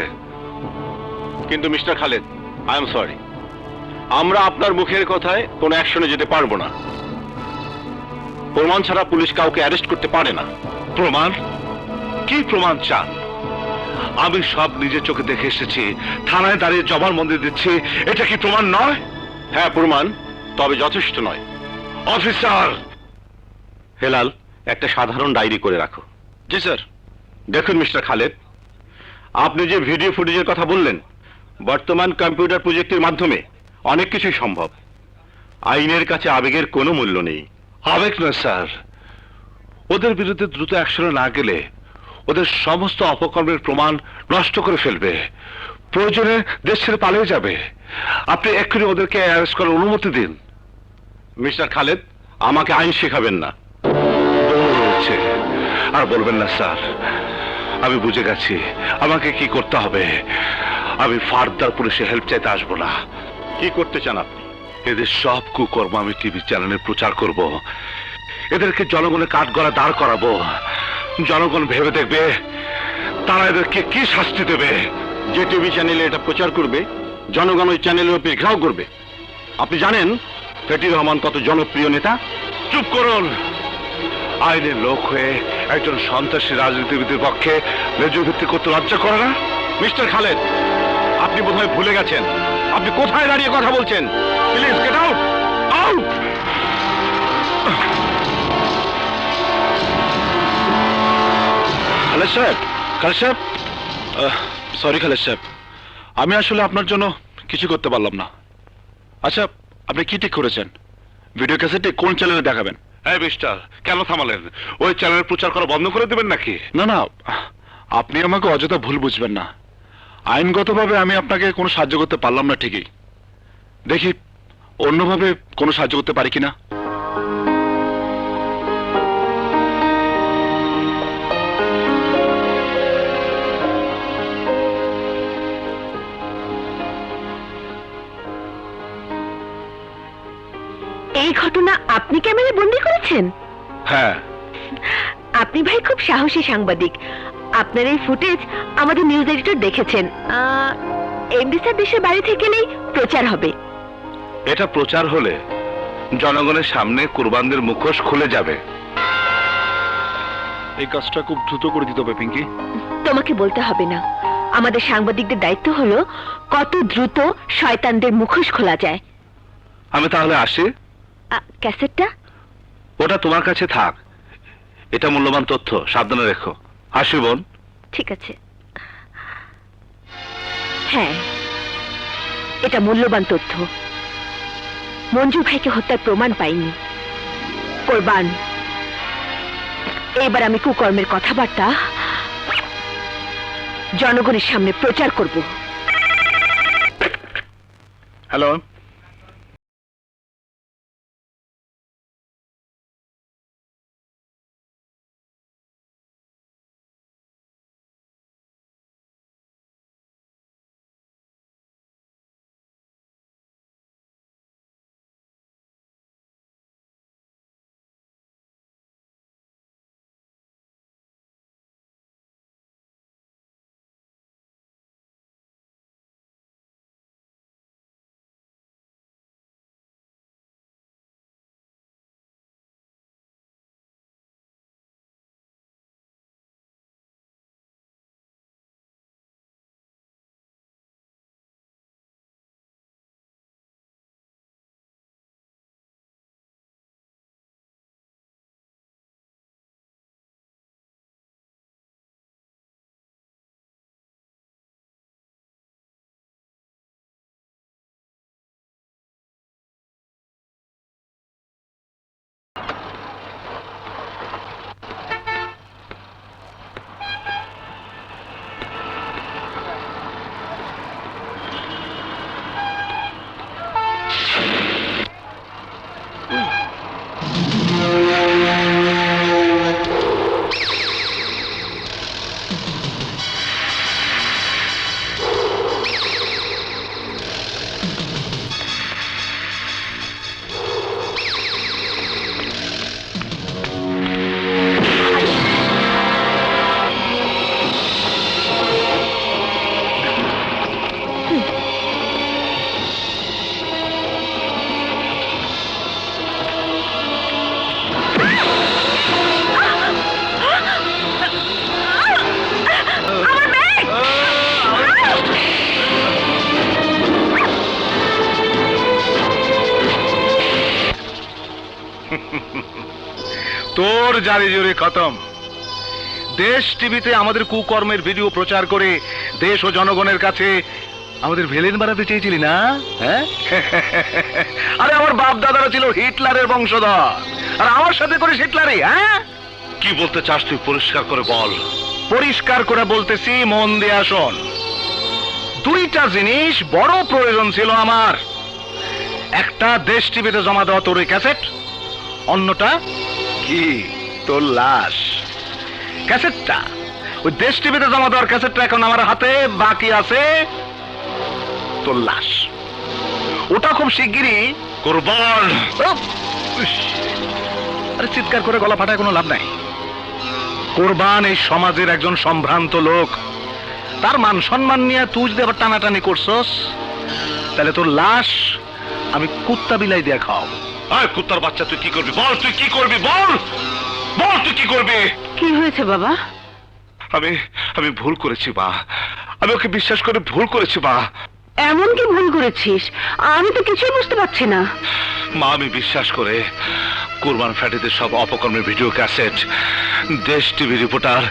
F: কিন্তু mister Khaled, I am sorry, আমরা আপনার মুখের কথায় কোনো অ্যাকশনে যেতে পারবো না। প্রমাণ ছাড়া পুলিশ কাউকে অ্যারেস্ট করতে পারে না।
B: প্রমাণ? কি প্রমাণ চান? আমি সব নিজের চোখে দেখে এসেছি, থানায় দাঁড়িয়ে জবানবন্দি দিচ্ছি। এটা কি প্রমাণ নয়?
F: হ্যাঁ প্রমাণ, তবে যথেষ্ট নয়।
B: অফিসার!
F: হেলাল, একটা সাধারণ ডায়েরি করে রাখো।
D: জি স্যার।
F: দেখুন মিস্টার খালেদ, আপনি যে ভিডিও ফুটেজের কথা বললেন, বর্তমান কম্পিউটার প্রযুক্তির মাধ্যমে অনেক কিছুই সম্ভব। আইনের কাছে আবেগের কোনো মূল্য নেই।
B: আবেগ নয় স্যার, ওদের বিরুদ্ধে দ্রুত অ্যাকশনে না গেলে ওদের সমস্ত অপকর্মের প্রমাণ নষ্ট করে ফেলবে, প্রয়োজনে দেশ ছেড়ে পালিয়ে যাবে। আপনি এক্ষুনি ওদেরকে অ্যারেস্ট করার অনুমতি দিন।
F: মিস্টার খালেদ, আমাকে আইন শেখাবেন না।
B: বলছে আর বলবেন না স্যার, আমি বুঝে গেছি আমাকে কি করতে হবে। আমি ফার্দার পুলিশে হেল্প চাইতে আসবো না।
F: কি করতে চান আপনি?
B: এদের সব কুকর্ম আমি টিভি চ্যানেলে প্রচার করব, এদেরকে জনগণের কাঠগড়া দাঁড় করাবো। জনগণ ভেবে দেখবে তারা এদেরকে কি শাস্তি দেবে।
F: যে টিভি চ্যানেলে এটা প্রচার করবে, জনগণ ওই চ্যানেলের উপর ঘেরাও করবে। আপনি জানেন ফেটি রহমান কত জনপ্রিয় নেতা?
B: চুপ করুন! আইনের লোক হয়ে একজন সন্ত্রাসী রাজনীতিবিদের পক্ষে লেজুর ভিত্তি করতে লজ্জা করে না?
F: মিস্টার খালেদ, আপনি বোধহয় ভুলে গেছেন আপনি কোথায় দাঁড়িয়ে কথা বলছেন। Please get out! Out!
D: Khaled সাহেব, খালেদ সাহেব, সরি খালেদ সাহেব, আমি আসলে আপনার জন্য কিছু করতে পারলাম না। আচ্ছা, আপনি কি ঠিক করেছেন? ভিডিও ক্যাসেটে কোন চ্যানেলে দেখাবেন?
B: এই মিস্টার, কেন থামালেন? ওই চ্যানেল প্রচার করা বন্ধ করে দেবেন নাকি?
D: না না, আপনি আমাকে অযথা ভুল বুঝবেন না। আইনগতভাবে আমি আপনাকে কোনো সাহায্য করতে পারলাম না ঠিকই, দেখি অন্যভাবে কোনো সাহায্য করতে পারি কিনা।
C: এই ঘটনা আপনি ক্যামেরায় বন্দি করেছেন?
B: হ্যাঁ।
C: আপনি ভাই খুব সাহসী সাংবাদিক। আপনার এই ফুটেজ আমাদের নিউজ এডিটর দেখেছেন। এমডি স্যার দেশের বাইরে থেকে গেলেই প্রচার হবে।
B: এটা প্রচার হলে জনগণের সামনে কুরবানদের মুখোশ খুলে যাবে।
D: এই কাজটা খুব দ্রুত করে দিতে হবে পিঙ্কি।
C: তোমাকে বলতে হবে না, আমাদের সাংবাদিকদের দায়িত্ব হলো কত দ্রুত শয়তানদের মুখোশ খোলা যায়।
B: আমি তাহলে আসি।
C: ক্যাসেটটা?
B: ওটা তোমার কাছে থাক, এটা মূল্যবান তথ্য, সাবধানে রেখো। আসি বোন।
C: ঠিক আছে। হ্যাঁ, এটা মূল্যবান তথ্য। মঞ্জু ভাইকে হত্যার প্রমাণ পাইনি। কোরবান, এবার আমি কুকর্মের কথাবার্তা জনগণের সামনে প্রচার করব।
D: হ্যালো, তোর জারি জুরি খতম। দেশ টিভিতে আমাদের কুকর্মের ভিডিও প্রচার করে দেশ ও জনগণের কাছে আমাদের ভিলেন বানাতে চেয়েছিলি না? হ্যাঁ, আরে আমার বাপ দাদারা ছিল হিটলারের বংশধর, আর আমার সাথে করিস হিটলারই? হ্যাঁ,
F: কি বলতে চাস তুই পরিষ্কার করে বল।
D: পরিষ্কার করে বলতেছি, মন দিয়ে শোন। দুইটা জিনিস বড় প্রয়োজন ছিল আমার। একটা দেশ টিভিতে জমা দেওয়া তোর ওই ক্যাসেট, অন্যটা কি তোর লাশ। ক্যাসেটটা, ওই দেশ টিভিতে জমা দেওয়ার ক্যাসেটটা এখন আমার হাতে, বাকি আছে তোর লাশ। ওটা খুব শিগগিরই
F: কুরবান।
D: আরে চিৎকার করে গলা ফাটায় কোনো লাভ নাই। কোরবান এই সমাজের একজন সম্ভ্রান্ত লোক, তার মান সম্মান নিয়ে তুই যদি আবার টানাটানি করছস, তাহলে তোর লাশ আমি কুত্তা বিলাই দিয়ে খাও।
F: আয় কুত্তার বাচ্চা, তুই কি করবি বল? তুই কি করবি বল? বল তুই কি করবি?
E: কি হয়েছে বাবা?
F: আমি ভুল করেছি মা, আমি ওকে বিশ্বাস করে ভুল করেছি মা।
E: এমন কি ভুল করেছিস? আমি তো কিছুই বুঝতে পারছি না।
F: মা, আমি বিশ্বাস করে কুরবান ফ্যাটিদের সব অপকর্মের ভিডিও ক্যাসেট দেশ টিভি রিপোর্টার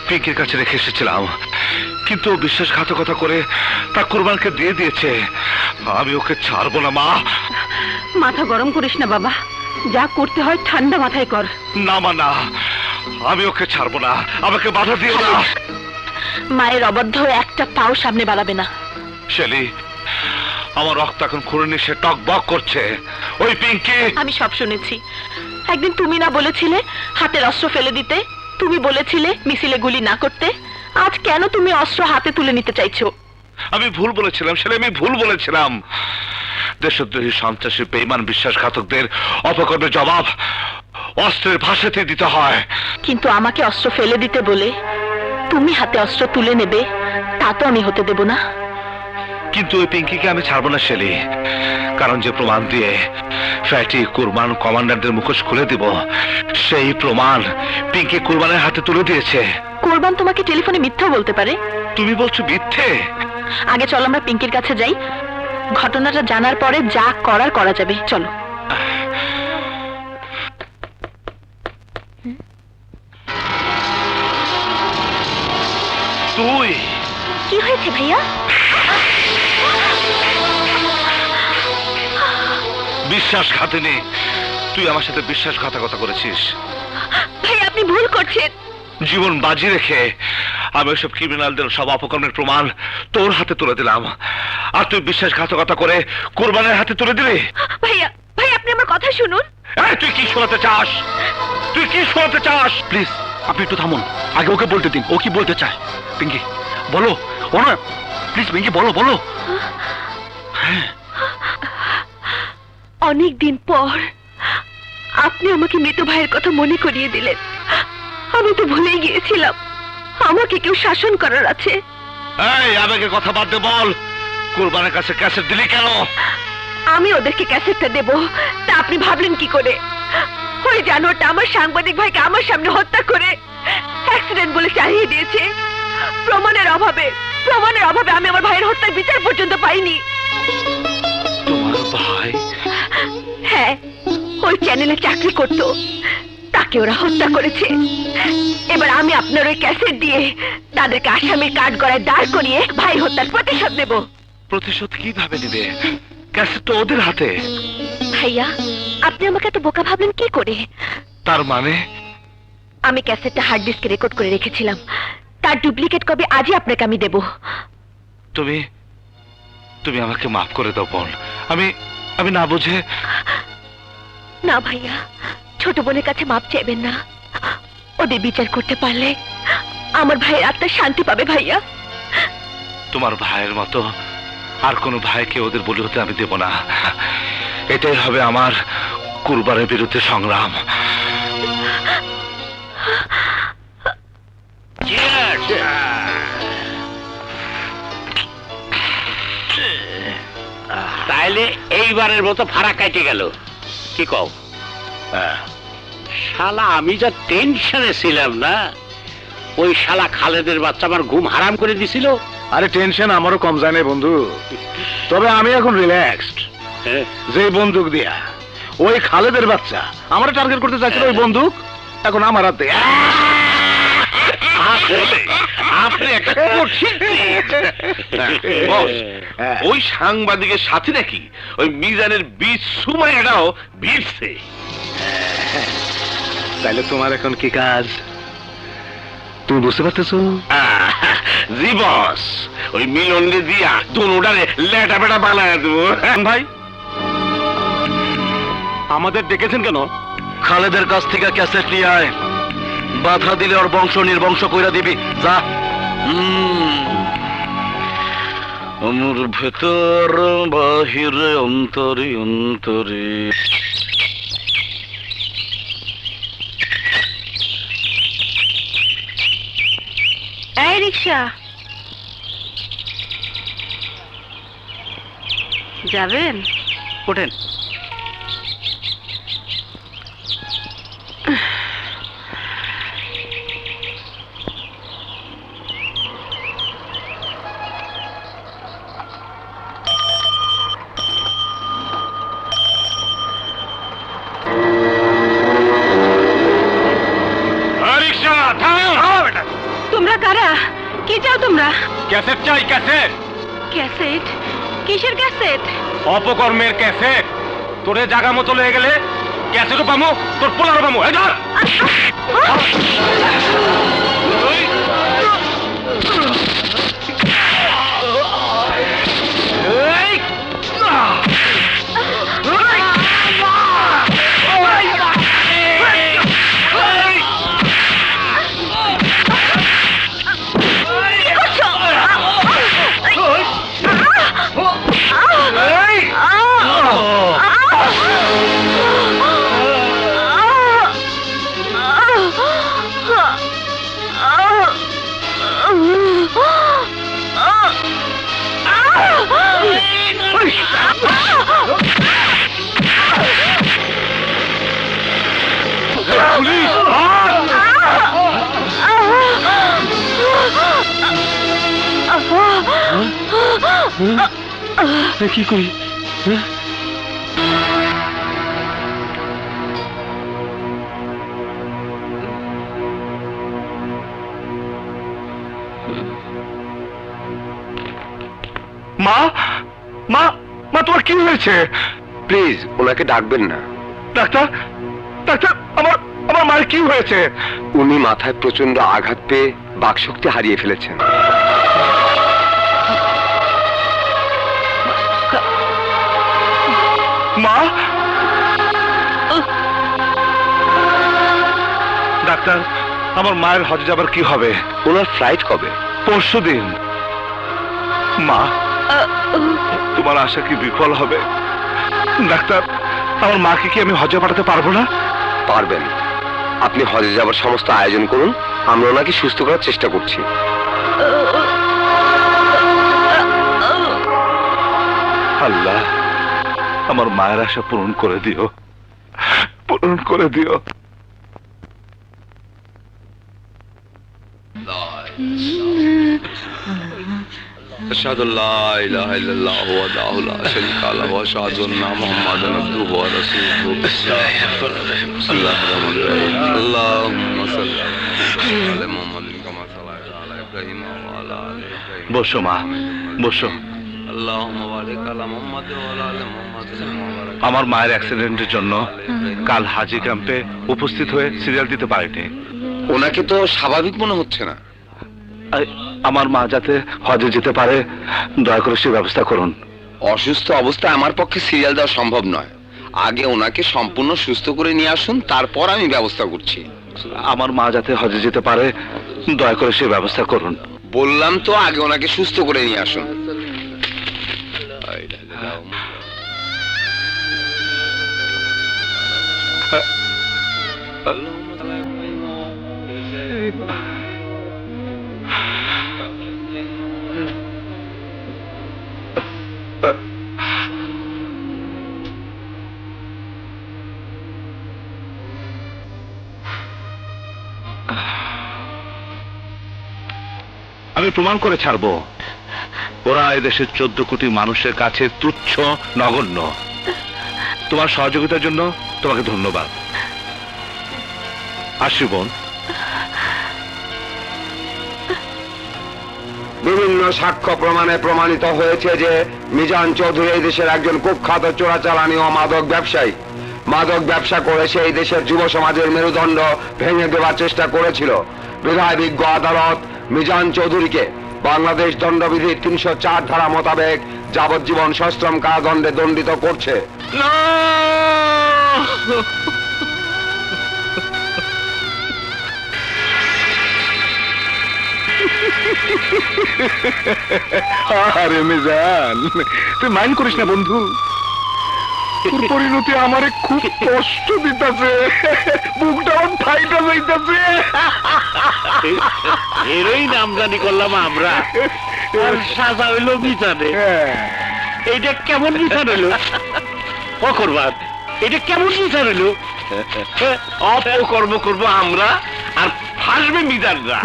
F: পিঙ্কের কাছে রেখে এসেছিলাম, কিন্তু ও বিশ্বাসঘাতকতা করে তা কুরবানকে দিয়ে দিয়েছে। আমি ওকে ছাড়বো না মা।
E: মাথা গরম করিস না বাবা, যা করতে হয় ঠান্ডা মাথায় কর।
F: না মা না, আমি ওকে ছাড়বো না, আমাকে বাধা দিও না।
C: মায়ের অবাধ্য একটা পাও সামনে বাড়াবে না।
F: শেলি, আমার রক্ত এখন খুঁড়ে সে টক বক করছে। ওই পিঙ্কি,
C: আমি সব শুনেছি। একদিন তুমি না বলেছিলে হাতের অস্ত্র ফেলে দিতে? তুমি বলেছিলে মিছিলে গুলি না করতে। আজ কেন তুমি অস্ত্র হাতে তুলে নিতে চাইছো?
F: আমি ভুল বলেছিলাম শেলি, আমি ভুল বলেছিলাম। দেশদ্রোহী সন্ত্রাসী বেঈমান বিশ্বাসঘাতকদের অপকর্মের জবাব অস্ত্রের ভাষাতে দিতে হয়।
C: কিন্তু আমাকে অস্ত্র ফেলে দিতে বলে তুমি হাতে অস্ত্র তুলে নেবে, তা তো আমি হতে দেব না।
F: কিন্তু ওই পিঙ্কিকে আমি ছাড়বো না শেলি, কারণ যে প্রমাণ দিয়ে ফ্যাটি কুরবান কমান্ডারদের মুখোশ খুলে দিব, সেই প্রমাণ পিঙ্কি কুরবানের হাতে তুলে দিয়েছে।
C: কোরবান তোমাকে টেলিফোনে মিথ্যা বলতে পারে।
F: তুমি বলছো মিথ্যে?
C: আগে চলো আমরা পিঙ্কির কাছে যাই, ঘটনাটা জানার পরে যা করার করা যাবে। চলো।
F: তুই
C: কি হয়েছে ভাইয়া?
F: বিশ্বাসঘাতিনী, তুই আমার সাথে বিশ্বাসঘাতকতা করেছিস।
C: ভাই আপনি ভুল করছেন।
F: জীবন বাজি রেখে আমি ওইসব ক্রিমিনালদের সব অপকর্মের প্রমাণ তোর হাতে তুলে দিলাম, আর তুই বিশ্বাসঘাতকতা করে কুরবানের হাতে তুলে দিলি।
C: ভাইয়া ভাই আপনি আমার কথা শুনুন।
F: এই, তুই কি শোনাতে চাস? তুই কি শোনাতে চাস?
D: প্লিজ আপনি একটু থামুন, আগে ওকে বলতে দিন ও কি বলতে চায়। পিঙ্কি বলো, ও না প্লিজ পিঙ্কি বলো বলো।
C: অনেক দিন পর আপনি আমাকে মৃত ভাইয়ের কথা মনে করিয়ে দিলেন। আমি তো ভুলেই গিয়েছিলাম আমাকে কেউ শাসন করার আছে।
F: এই আবেগের কথা বাদ দে, বল কুরবানের কাছে ক্যাসেট দিলি কেন?
C: আমি ওদেরকে ক্যাসেটটা দেব তা আপনি ভাবলেন কি করে? ওই জানোয়ারটা আমার সাংবাদিক ভাইকে আমার সামনে হত্যা করে অ্যাক্সিডেন্ট বলে চালিয়ে দিয়েছে। প্রমাণের অভাবে আমি আমার ভাইয়ের হত্যার বিচার পর্যন্ত পাইনি।
F: তোমার ভাই?
C: হ্যাঁ, ওই চ্যানেলে চাকরি করত, তাকে ওরা হত্যা করেছে। এবার আমি আপনার ওই ক্যাসেট দিয়ে তাদেরকে আসামির কাঠগড়ায় দাঁড় করিয়ে ভাই হত্যার প্রতিশোধ নেব।
F: প্রতিশোধ কিভাবে নিবে? ক্যাসেট তো ওদের হাতে।
C: ভাইয়া আপনি আমাকে এত বোকা ভাবলেন কি করে?
F: তার মানে?
C: আমি ক্যাসেটটা হার্ড ডিস্কে রেকর্ড করে রেখেছিলাম, তার ডুপ্লিকেট কপি আজই আপনাকে আমি দেব।
F: তুমি তুমি আমাকে মাফ করে দাও বোন, আমি না বুঝে।
C: না ভাইয়া, ছোট বোনের কাছে মাপ চাইবেন না। ওদের বিচার করতে পারলে আমার ভাইয়ের আত্মা শান্তি পাবে। ভাইয়া
F: তোমার ভাইয়ের মতো আর কোনো ভাইকে ওদের বলি হতে আমি দেব না। এটাই হবে আমার কুরবানের বিরুদ্ধে সংগ্রাম।
A: তাইলে এইবারের মতো ভাড়া কাটে গেল, কি কও? শালা আমি যা টেনশনে ছিলাম না, ওই শালা খালেদের বাচ্চা আমার ঘুম হারাম করে দিছিল।
D: আরে টেনশন আমারও কম যায় না বন্ধু, তবে আমি এখন রিল্যাক্সড। যে বন্দুক দিয়া ওই খালেদের বাচ্চা আমার টার্গেট করতে চাইছিল, ওই বন্দুক এখন আমার হাতে।
F: আপনি একটা ওই সাংবাদিকের সাথে নাকি ওই মিজানের বীজ সুমাইয়াটাও ভিড়ছে।
D: তাইলে তোমার এখন কি কাজ তুমি বুঝতে পারতেছো?
F: জি বস, ওই মিলনকে দিয়া দুটারে লেটা বেটা বানায় দেবো।
D: ভাই আমাদের ডেকেছেন কেন? খালেদের কাছ থেকে ক্যাসেট নিয়ে আয়, বাধা দিলে ওর বংশ নির্বংশ কইরা দিবি। যা।
A: আমার ভেতর বাহিরে অন্তরে অন্তরে।
E: এই রিক্সা যাবেন?
A: ওঠেন।
C: তোমরা কারা? কি চাও তোমরা?
B: ক্যাসেট চাই, ক্যাসেট।
C: ক্যাসেট? কিসের ক্যাসেট?
B: অপকর্মের ক্যাসেট। তোরে জাগা মতো লয়ে গেলে ক্যাসেটও পামো, তোর পোলারও পামো। এই ধর।
D: কি করি?
F: মা মা মা তোমার কি হয়েছে?
G: প্লিজ ওনাকে ডাকবেন না।
F: ডাক্তার ডাক্তার, আমার আমার মায়ের কি হয়েছে?
G: উনি মাথায় প্রচন্ড আঘাত পেয়ে বাকশক্তি হারিয়ে ফেলেছেন।
F: মা, ডাক্তার, আমার মায়ের হজে যাবার কি হবে?
G: ওনার ফ্লাইট কবে?
F: পরশুদিন। মা, তোমার আশা কি বিফল হবে? ডাক্তার, আমার মাকে কি আমি হজে পাঠাতে পারবো না?
G: পারবেন। আপনি হজে যাবার সমস্ত আয়োজন করুন, আমরা ওনাকে সুস্থ করার চেষ্টা করছি।
F: আল্লাহ, আমার মায়ের আশা পূরণ করে দিও, পূরণ করে দিও।
A: أشهد أن لا إله إلا الله وحده لا شريك له وأشهد أن محمدا عبده ورسوله بسم الله الرحمن الرحيم اللهم صل على محمد كما صليت على إبراهيم وعلى آل إبراهيم
F: বসো মা, বসো।
A: اللهم بارك على محمد وعلى آل محمد كما باركت
F: আমার মায়ের অ্যাক্সিডেন্টের জন্য কাল হাজি ক্যাম্পে উপস্থিত হয়ে সিরিয়াল দিতে পারিনি।
G: ওনাকে তো স্বাভাবিক মনে হচ্ছে না।
F: আমার মা যাতে হজে যেতে পারে, দয়া করে সে ব্যবস্থা করুন।
G: অসুস্থ অবস্থায় আমার পক্ষে সিরিয়াল দেওয়া সম্ভব নয়। আগে ওনাকে সম্পূর্ণ সুস্থ করে নিয়ে আসুন, তারপর আমি ব্যবস্থা করছি।
F: আমার মা যাতে হজে যেতে পারে, দয়া করে সে ব্যবস্থা করুন।
G: বললাম তো, আগে ওনাকে সুস্থ করে নিয়ে আসুন।
F: আমি প্রমাণ করে ছাড়বো ওরা এদেশের 14 কোটি মানুষের কাছে তুচ্ছ, নগণ্য। তোমার সহযোগিতার জন্য তোমাকে ধন্যবাদ। আসি বোন।
G: বিভিন্ন সাক্ষ্য প্রমাণে প্রমাণিত হয়েছে যে মিজান চৌধুরী এই দেশের একজন কুখ্যাত চোরাচালানি ও মাদক ব্যবসায়ী। মাদক ব্যবসা করে সেই দেশের যুব সমাজের মেরুদণ্ড ভেঙে দেওয়ার চেষ্টা করেছিল। বিধায় বিজ্ঞ আদালত মিজান চৌধুরীকে বাংলাদেশ দণ্ডবিধির 304 ধারা মোতাবেক যাবজ্জীবন সশ্রম কারাদণ্ডে দণ্ডিত করছে।
D: আরে মিজান, তুই মাইন্ড করিস না বন্ধু। তোর পরিণতি আমারে খুব কষ্ট দিতেছে, বুকটা আমার ফাইটা যাইতেছে।
B: এরই নামজানি করলাম আমরা, আর সাজা হইল বিচারে। এইটা কেমন বিচার হইল? অকর্বাদ, এটা কেমন বিচার হইল? অপকর্ম করবো আমরা, আর ফাঁসবে মিজানরা।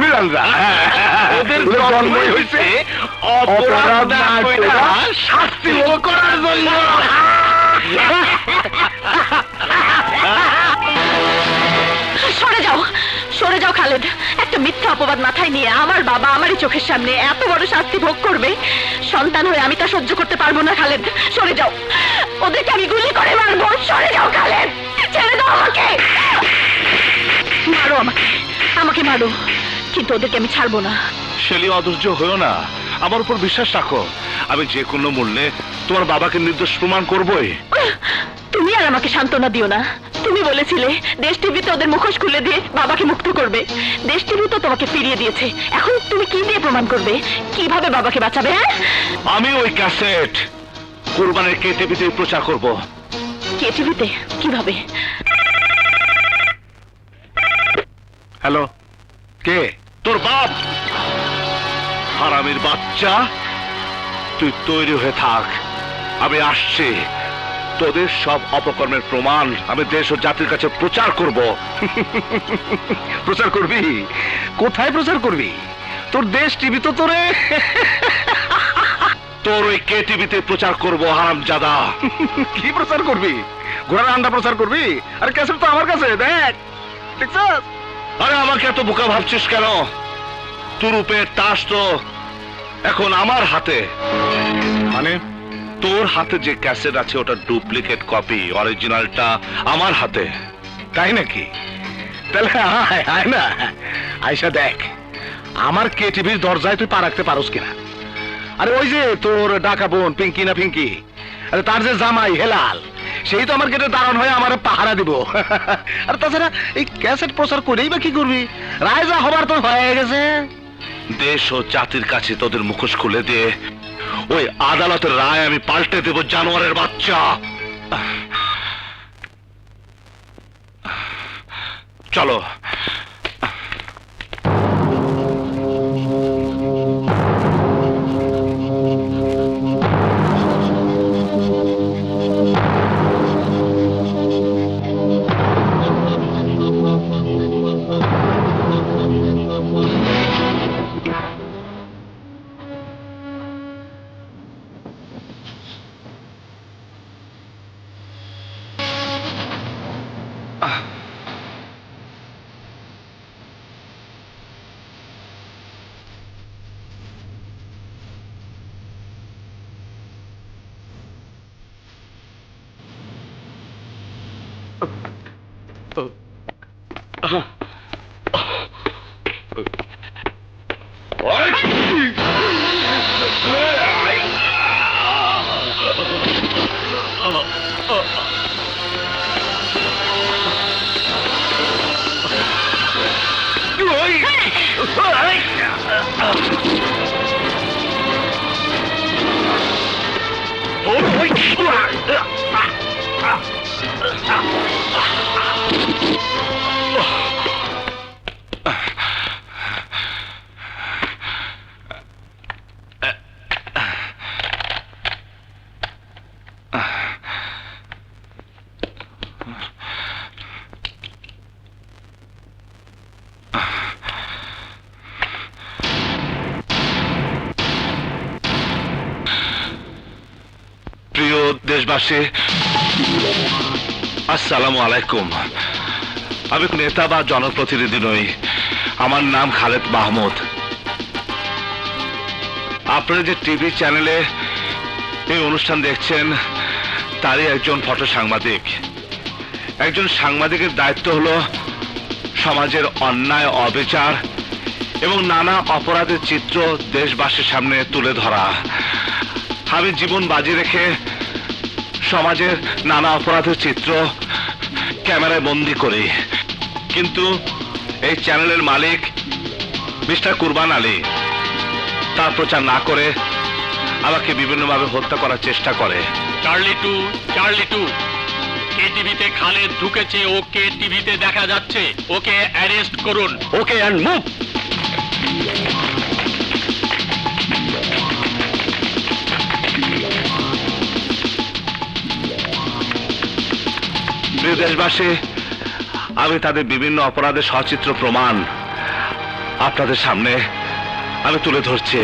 B: ওদের জন্মই হয়েছে অপরাধ না কইরা শাস্তি ভোগ করার জন্য।
C: সরে যাও, সরে যাও খালেদ। একটা মিথ্যা অপবাদ মাথায় নিয়ে আমার বাবা আমারই চোখের সামনে এত বড় শাস্তি ভোগ করবে, সন্তান হয়ে আমি তা সহ্য করতে পারবো না। খালেদ, সরে যাও, ওদেরকে আমি গুলি করে মারবো। সরে যাও খালেদ, ছেড়ে দাও আমাকে। মারো আমাকে, আমাকে মারো, কিন্তু ওদেরকে আমি ছাড়বো না।
F: শেলি, অধৈর্য হয়েও না, আমার উপর বিশ্বাস রাখো। আমি যে কোনো মূল্যে তোমার বাবাকে নির্দোষ প্রমাণ করবোই।
C: তুমি আর আমাকে সান্ত্বনা দিও না। তুমি বলেছিলে দেশ টিভিতে ওদের মুখোশ খুলে দিয়ে বাবাকে মুক্ত করবে। দেশ টিভি তো তোমাকে ফিরিয়ে দিয়েছে। এখন তুমি কি দিয়ে প্রমাণ করবে? কিভাবে বাবাকে বাঁচাবে? হ্যাঁ,
F: আমি ওই ক্যাসেট কুরবানের কে টিভিতে প্রচার করব।
C: কে টিভিতে? কিভাবে?
D: হ্যালো, কে?
F: তোর বাপ। হারামির বাচ্চা, তুই তৈরি হয়ে থাক, আমি আসছি। তোদের সব অপকর্মের প্রমাণ আমি দেশ ও জাতির কাছে প্রচার করব।
D: প্রচার করবি? কোথায় প্রচার করবি? তোর দেশ টিভি তো তোরে।
F: তোর ওই কে টিভিতে প্রচার করব, হারামজাদা।
D: কি প্রচার করবি? ঘোড়ার আন্ডা প্রচার করবি? আরে ক্যাসেট তো আমার কাছে, দেখ, দেখছস?
F: আরে আমাকে এত বোকা ভাবছিস কেন? তুরুপের তাস তো এখন আমার হাতে।
D: মানে?
F: তোর হাতে যে ক্যাসেট আছে ওটা ডুপ্লিকেট কপি, অরিজিনালটা আমার হাতে।
D: তাই নাকি? তাহলে আয় না, আয়সা দেখ আমার কে টিভির দরজায় তুই পা রাখতে পারোস কিনা? আরে ওই যে তোর ডাকা বোন পিঙ্কি না পিঙ্কি, আরে তার যে জামাই হেলাল, সেই তো আমার গেটে দাঁড়ান হয়ে আমার পাহারা দিব। আর তাছাড়া এই ক্যাসেট প্রচার করেই বা কি করবি? রায় যা হবার তো হয়ে গেছে।
F: দেশ ও জাতির কাছে তোদের মুখোশ খুলে দিয়ে ওই আদালতের রায় আমি পাল্টে দেব, জানোয়ারের বাচ্চা। চলো। প্রিয় দেশবাসী, আসসালামু আলাইকুম। আমি নেতা বা জনপ্রতিনিধি নই, আমার নাম খালেদ মাহমুদ। আপনারা যে টিভি চ্যানেলে এই অনুষ্ঠান দেখছেন তারই একজন ফটো সাংবাদিক। একজন সাংবাদিকের দায়িত্ব হলো সমাজের অন্যায়, অবিচার এবং নানা অপরাধের চিত্র দেশবাসীর সামনে তুলে ধরা। আমি জীবন বাজি রেখে সমাজের নানা অপরাধের চিত্র ক্যামেরায় বন্দি করি, কিন্তু এই চ্যানেলের মালিক মিস্টার কুরবান আলী তার প্রচার না করে আমাকে বিভিন্নভাবে হত্যা করার চেষ্টা করে।
A: চার্লি টু কে টিভিতে খালেদ ঢুকেছে, ওকে টিভিতে দেখা যাচ্ছে, ওকে অ্যারেস্ট করুন। Okay and move.
F: প্রিয় দেশবাসী, আমি তাদের বিভিন্ন অপরাধের সচিত্র প্রমাণ আপনাদের সামনে আমি তুলে ধরছি।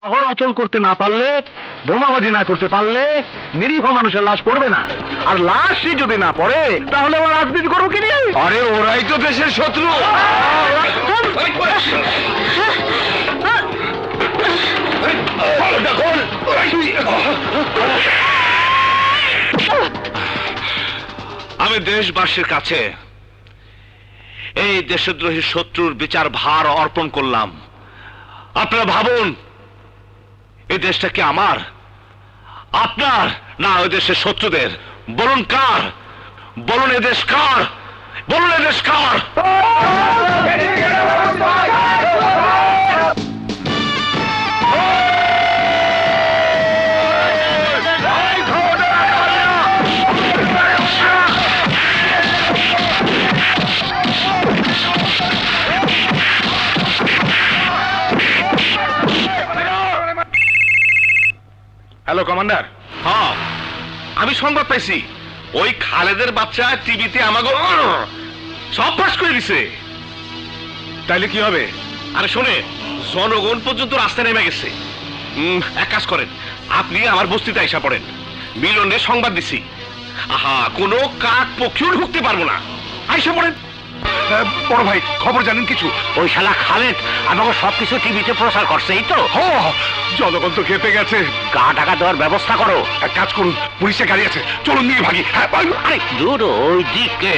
D: শহর অচল করতে না পারলে, বোমাবাজি না করতে পারলে নিরীহ মানুষের লাশ পড়বে না। আর লাশই যদি না পড়ে তাহলে ওরা রাজনীতি করবো কি নিয়ে?
G: আরে ওরাই তো দেশের শত্রু।
F: দেশবাসীর কাছে এই দেশদ্রোহী শত্রুর বিচার ভার অর্পণ করলাম। আপনারা ভাবুন, এই দেশটা কি আমার, আপনার, না ওই দেশের শত্রুদের? বলুন কার? বলুন এ দেশ কার? বলুন এ দেশ কার?
D: Hello commander.
F: হ্যাঁ, আমি সংবাদ পাইছি ওই খালেদের বাচ্চা টিভিতে আমাকে সব ফাঁস করে দিছে।
D: তাইলে কি হবে?
F: আরে শোনে, জনগণ পর্যন্ত রাস্তায় নেমে গেছে। এক কাজ করেন, আপনি আমার বস্তিতে আইসা পড়েন, মিলনে সংবাদ দিছি। আহা, কোনো কাক পক্ষীও ঢুকতে পারবো না, আইসা পড়েন।
D: বড় ভাই, খবর জানেন কিছু?
B: ওই শালা খালেদ আমাকে সবকিছু টিভিতে প্রচার করছে, এই তো।
D: জনগণ তো খেপে গেছে।
B: গা টাকা দেওয়ার ব্যবস্থা করো।
D: এক কাজ করুন, পুলিশের গাড়ি আছে, চলুন নিয়ে ভাগি। হ্যাঁ,
B: আরে দূর ওই দিকে।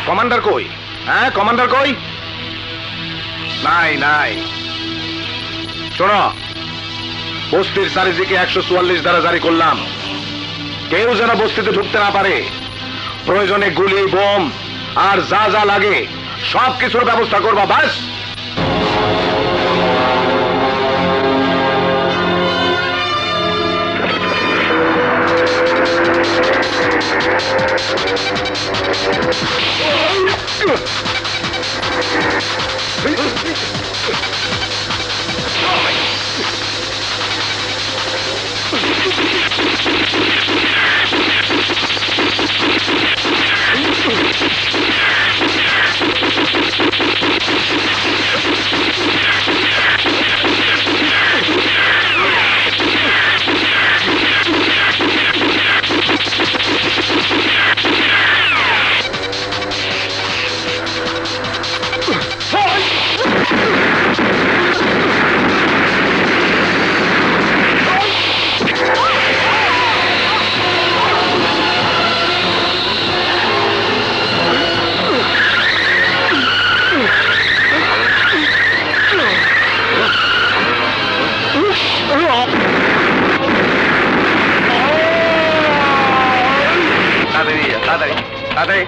D: কমান্ডার কই? হ্যাঁ, কমান্ডার কই? নাই নাই। শোনো, বস্তির চারিদিকে 144 ধারা জারি করলাম। কেউ যেন বস্তিতে ঢুকতে না পারে। প্রয়োজনে গুলি, বোম আর যা যা লাগে সব কিছুর ব্যবস্থা করবা, বাস।
B: তাড়াতাড়ি।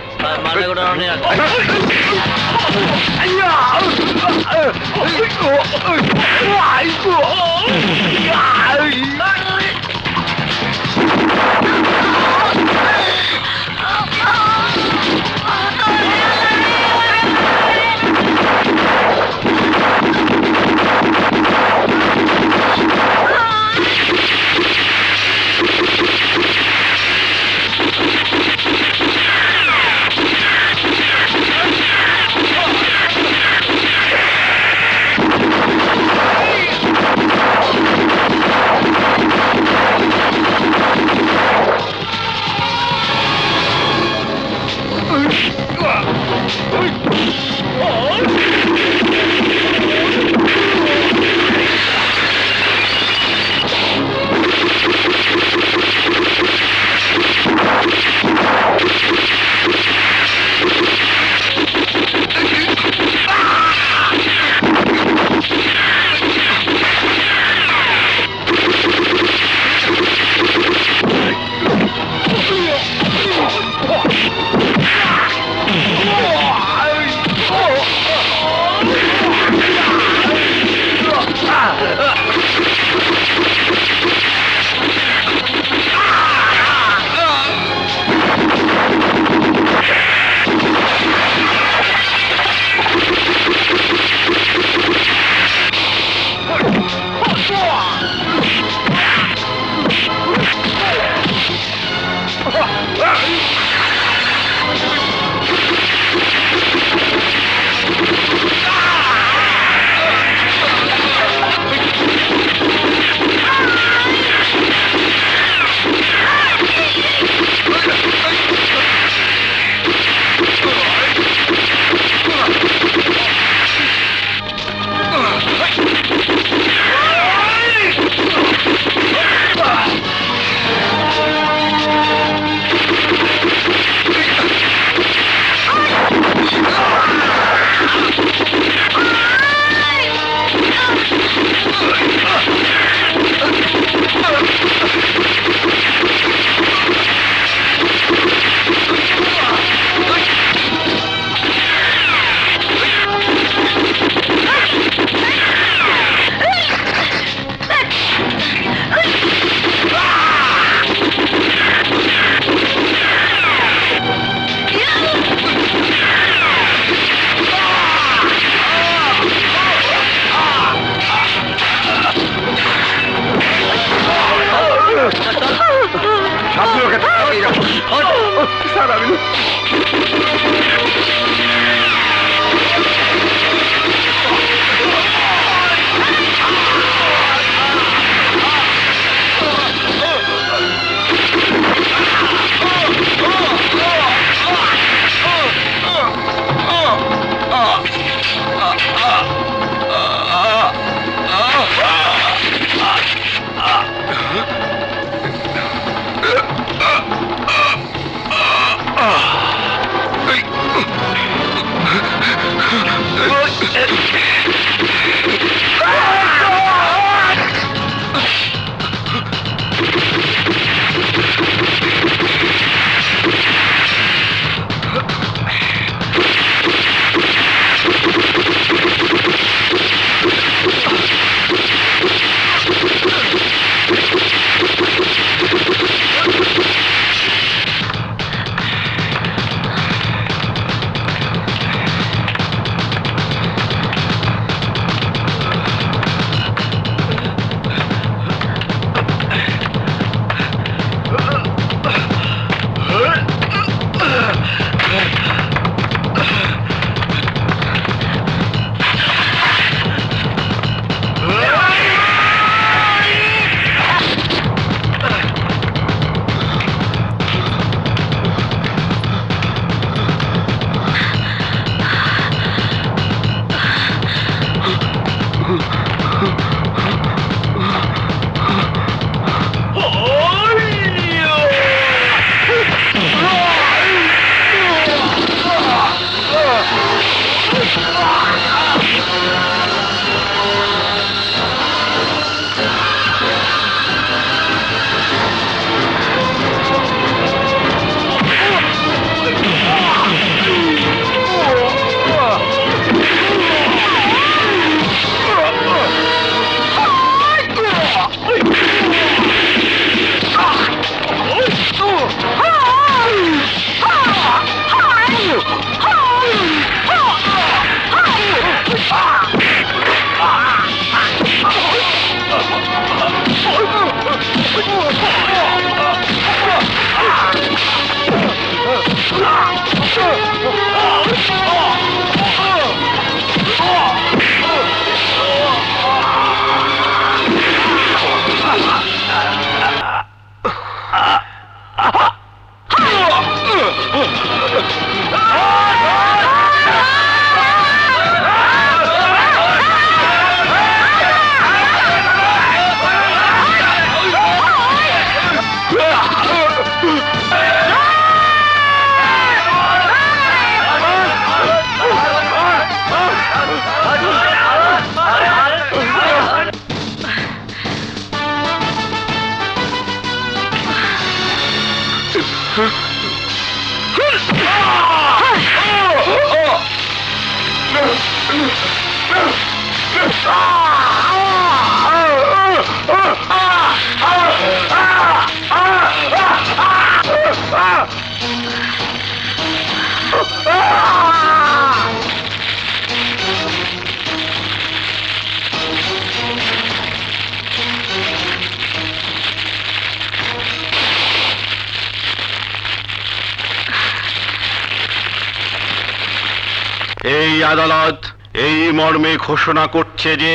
A: এই আদালত এই মর্মে ঘোষণা করছে যে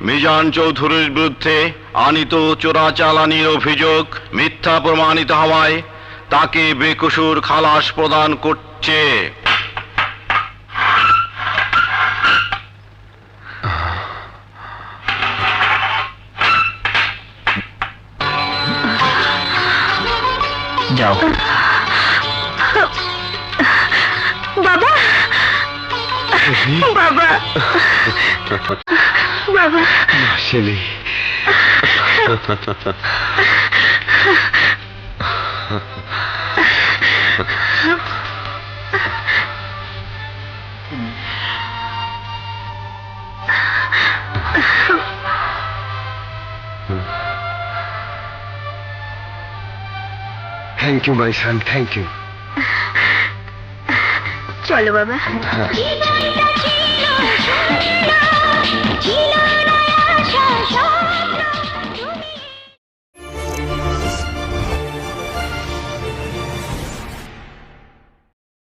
A: মিজান চৌধুরীর বিরুদ্ধে আনিত চোরাচালানির অভিযোগ মিথ্যা প্রমাণিত হওয়ায় তাকে বেকসুর খালাস প্রদান করছে।
C: যাও বাবা, বাবা, বাবা,
F: Shelly thank you my son, thank you.
C: চলো বাবা।
F: হ্যাঁ।